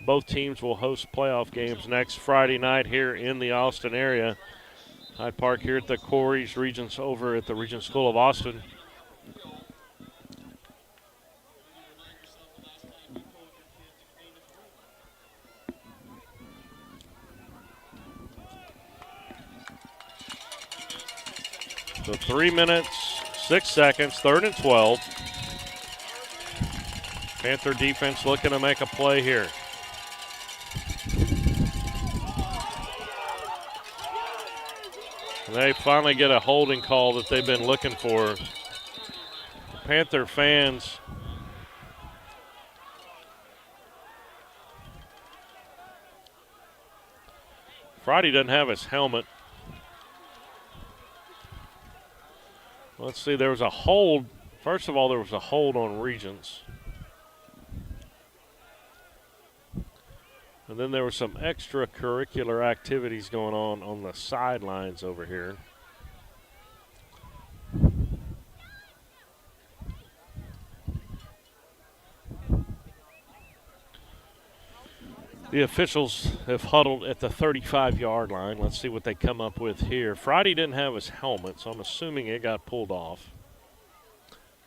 Both teams will host playoff games next Friday night here in the Austin area. Hyde Park here at the Corys, Regents over at the Regent School of Austin. So 3 minutes, 6 seconds, 3rd and 12. Panther defense looking to make a play here. And they finally get a holding call that they've been looking for. Panther fans Friday doesn't have his helmet. Let's see, there was a hold. First of all, there was a hold on Regents. And then there were some extracurricular activities going on the sidelines over here. The officials have huddled at the 35-yard line. Let's see what they come up with here. Friday didn't have his helmet, so I'm assuming it got pulled off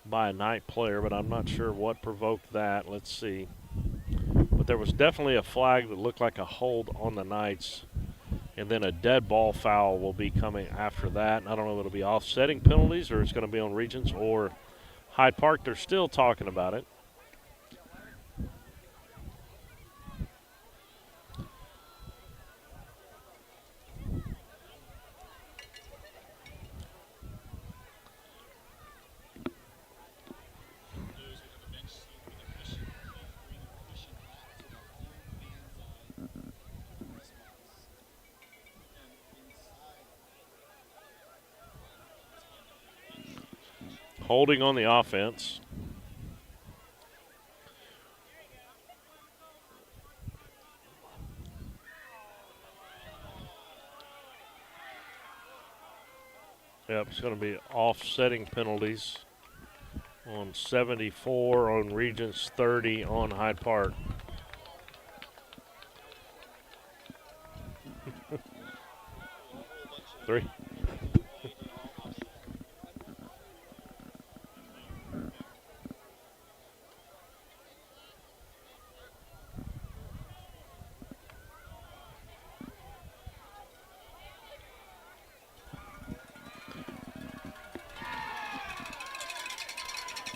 by a Knight player, but I'm not sure what provoked that. Let's see. But there was definitely a flag that looked like a hold on the Knights And then a dead ball foul will be coming after that. I don't know if it'll be offsetting penalties or it's going to be on Regents or Hyde Park. They're still talking about it. Holding on the offense. Yep, it's going to be offsetting penalties on 74 on Regents, 30 on Hyde Park. Three.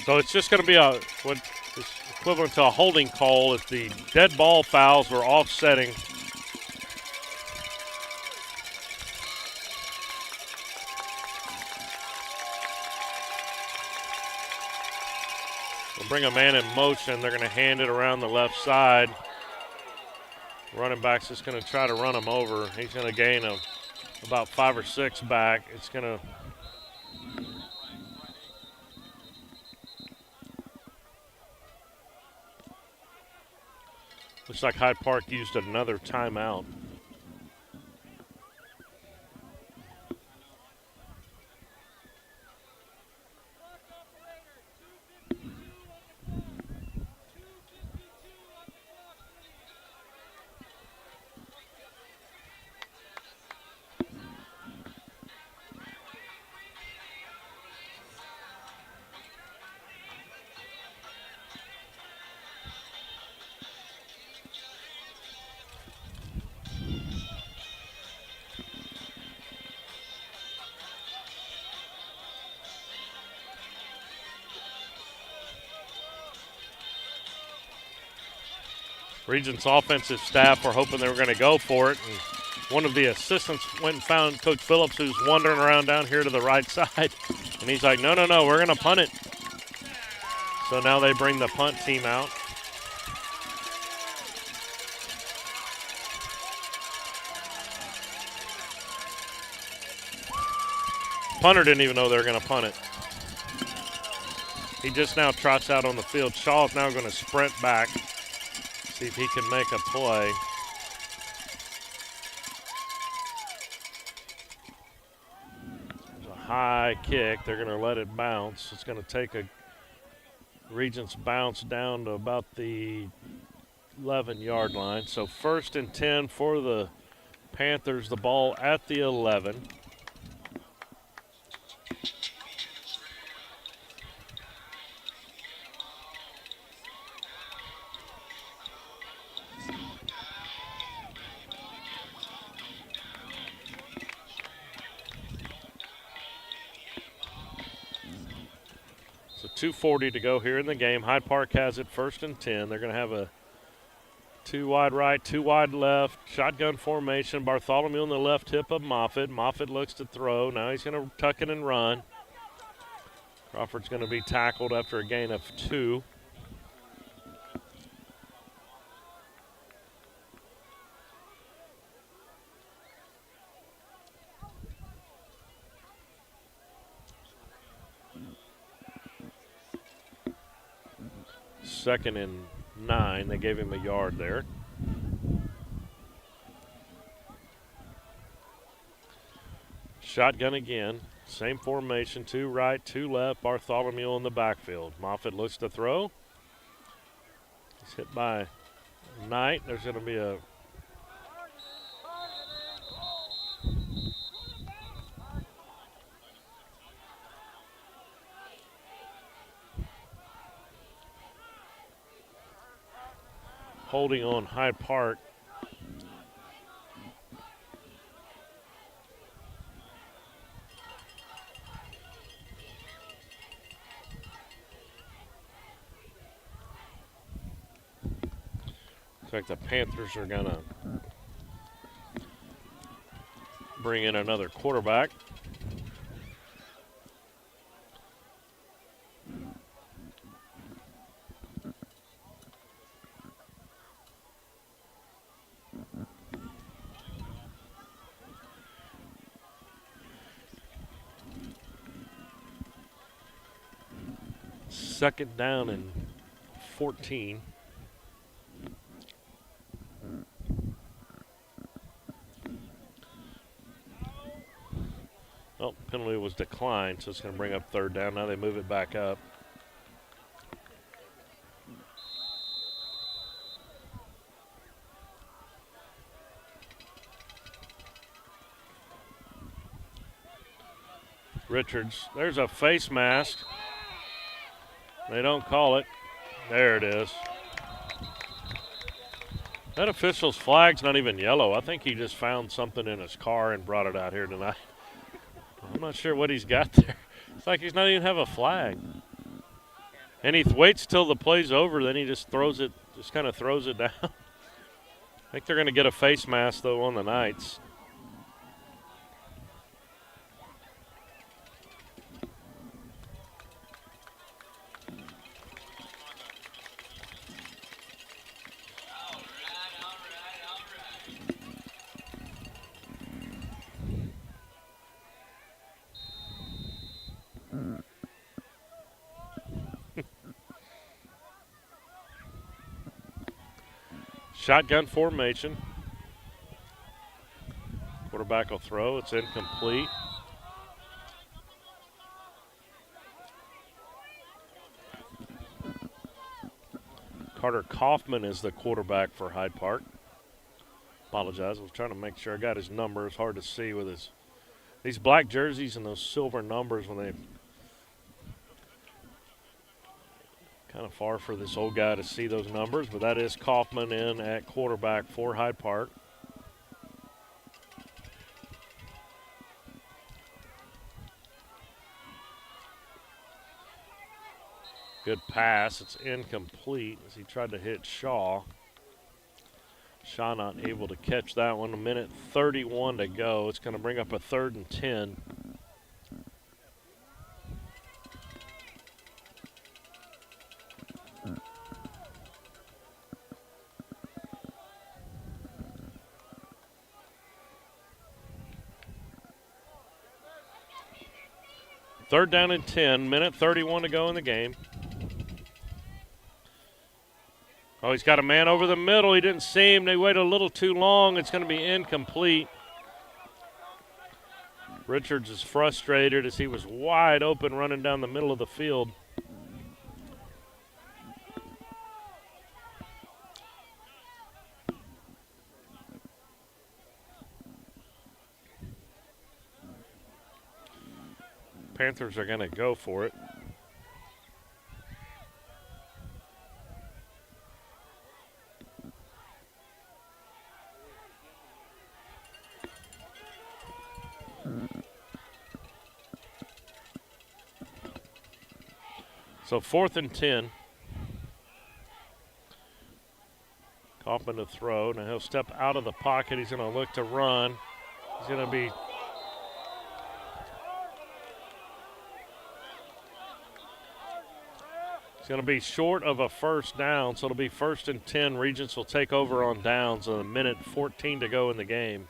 So it's just going to be what is equivalent to a holding call if the dead ball fouls were offsetting. We'll bring a man in motion. They're going to hand it around the left side. Running back's just going to try to run him over. He's going to gain about 5 or 6 back. It's going to looks like Hyde Park used another timeout. Regents offensive staff were hoping they were going to go for it. And one of the assistants went and found Coach Phillips, who's wandering around down here to the right side. And he's like, no, we're going to punt it. So now they bring the punt team out. Punter didn't even know they were going to punt it. He just now trots out on the field. Shaw is now going to sprint back. See if he can make a play. It's a high kick. They're going to let it bounce. It's going to take a Regents bounce down to about the 11-yard line. So 1st and 10 for the Panthers. The ball at the 11. So 2:40 to go here in the game. Hyde Park has it 1st and 10. They're going to have a 2 wide right, 2 wide left, shotgun formation. Bartholomew on the left hip of Moffitt. Moffitt looks to throw. Now he's going to tuck it and run. Crawford's going to be tackled after a gain of 2. Second and 9. They gave him a yard there. Shotgun again. Same formation. 2 right, 2 left. Bartholomew in the backfield. Moffitt looks to throw. He's hit by Knight. There's going to be a holding on Hyde Park. Looks like the Panthers are going to bring in another quarterback. Second down and 14. Oh, penalty was declined, so it's going to bring up third down. Now they move it back up. Richards, there's a face mask. They don't call it. There it is. That official's flag's not even yellow. I think he just found something in his car and brought it out here tonight. I'm not sure what he's got there. It's like he's not even have a flag. And he waits till the play's over, then he just throws it, just kind of throws it down. I think they're going to get a face mask, though, on the Knights. Shotgun formation. Quarterback will throw. It's incomplete. Carter Kaufman is the quarterback for Hyde Park. Apologize. I was trying to make sure I got his number. It's hard to see with these black jerseys and those silver numbers when they kind of far for this old guy to see those numbers, but that is Kaufman in at quarterback for Hyde Park. Good pass. It's incomplete as he tried to hit Shaw. Shaw not able to catch that one. 1:31 to go. It's going to bring up a 3rd and 10. Third down and 10, 1:31 to go in the game. Oh, he's got a man over the middle. He didn't see him. They waited a little too long. It's going to be incomplete. Richards is frustrated as he was wide open running down the middle of the field. Panthers are going to go for it. So 4th and 10. Kaufman to throw. Now he'll step out of the pocket. He's going to look to run. He's going to be short of a first down, so it'll be 1st and 10. Regents will take over on downs. 1:14 to go in the game.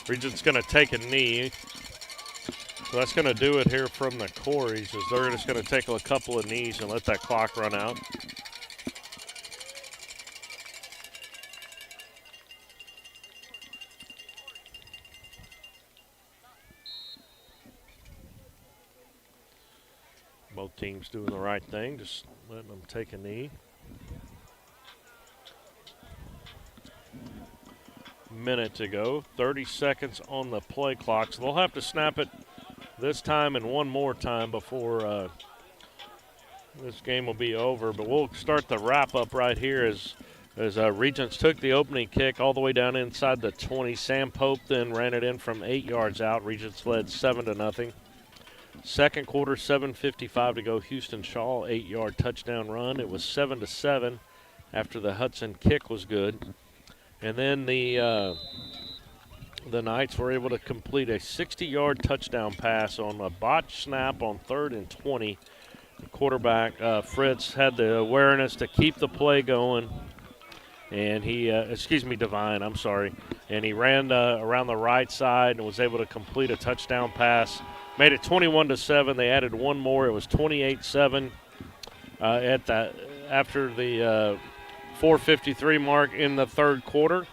Regent's going to take a knee. So that's going to do it here from the Corys, as they're just going to take a couple of knees and let that clock run out. Both teams doing the right thing, just letting them take a knee. Minute to go, 30 seconds on the play clock. So they'll have to snap it this time and one more time before this game will be over. But we'll start the wrap-up right here as Regents took the opening kick all the way down inside the 20. Sam Pope then ran it in from 8 yards out. Regents led 7-0. Second quarter, 7:55 to go. Houston Shaw, 8-yard touchdown run. It was 7-7 after the Hudson kick was good. And then the Knights were able to complete a 60-yard touchdown pass on a botched snap on 3rd and 20. The quarterback, Fritz, had the awareness to keep the play going. And he, Divine, I'm sorry. And he ran around the right side and was able to complete a touchdown pass. Made it 21-7. They added one more. It was 28-7 after the 4:53 mark in the third quarter.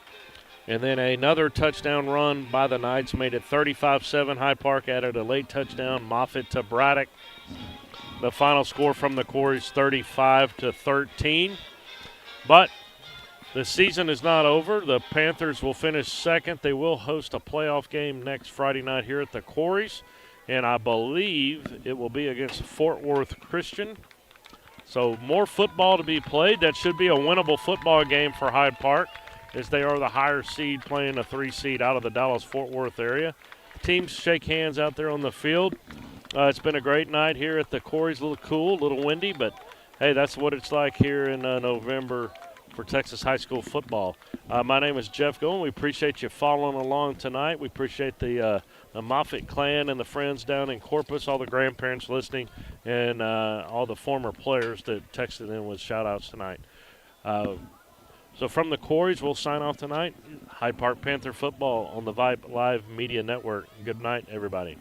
And then another touchdown run by the Knights made it 35-7. Hyde Park added a late touchdown. Moffitt to Braddock. The final score from the Quarries, 35-13. But the season is not over. The Panthers will finish second. They will host a playoff game next Friday night here at the Quarries. And I believe it will be against Fort Worth Christian. So more football to be played. That should be a winnable football game for Hyde Park, as they are the higher seed playing a 3 seed out of the Dallas-Fort Worth area. Teams shake hands out there on the field. It's been a great night here at the Quarries. A little cool, a little windy, but, hey, that's what it's like here in November for Texas high school football. My name is Jeff Goen. We appreciate you following along tonight. We appreciate the Moffitt clan and the friends down in Corpus, all the grandparents listening, and all the former players that texted in with shout-outs tonight. So from the Quarries, we'll sign off tonight. Hyde Park Panther football on the Vype Live Media Network. Good night, everybody.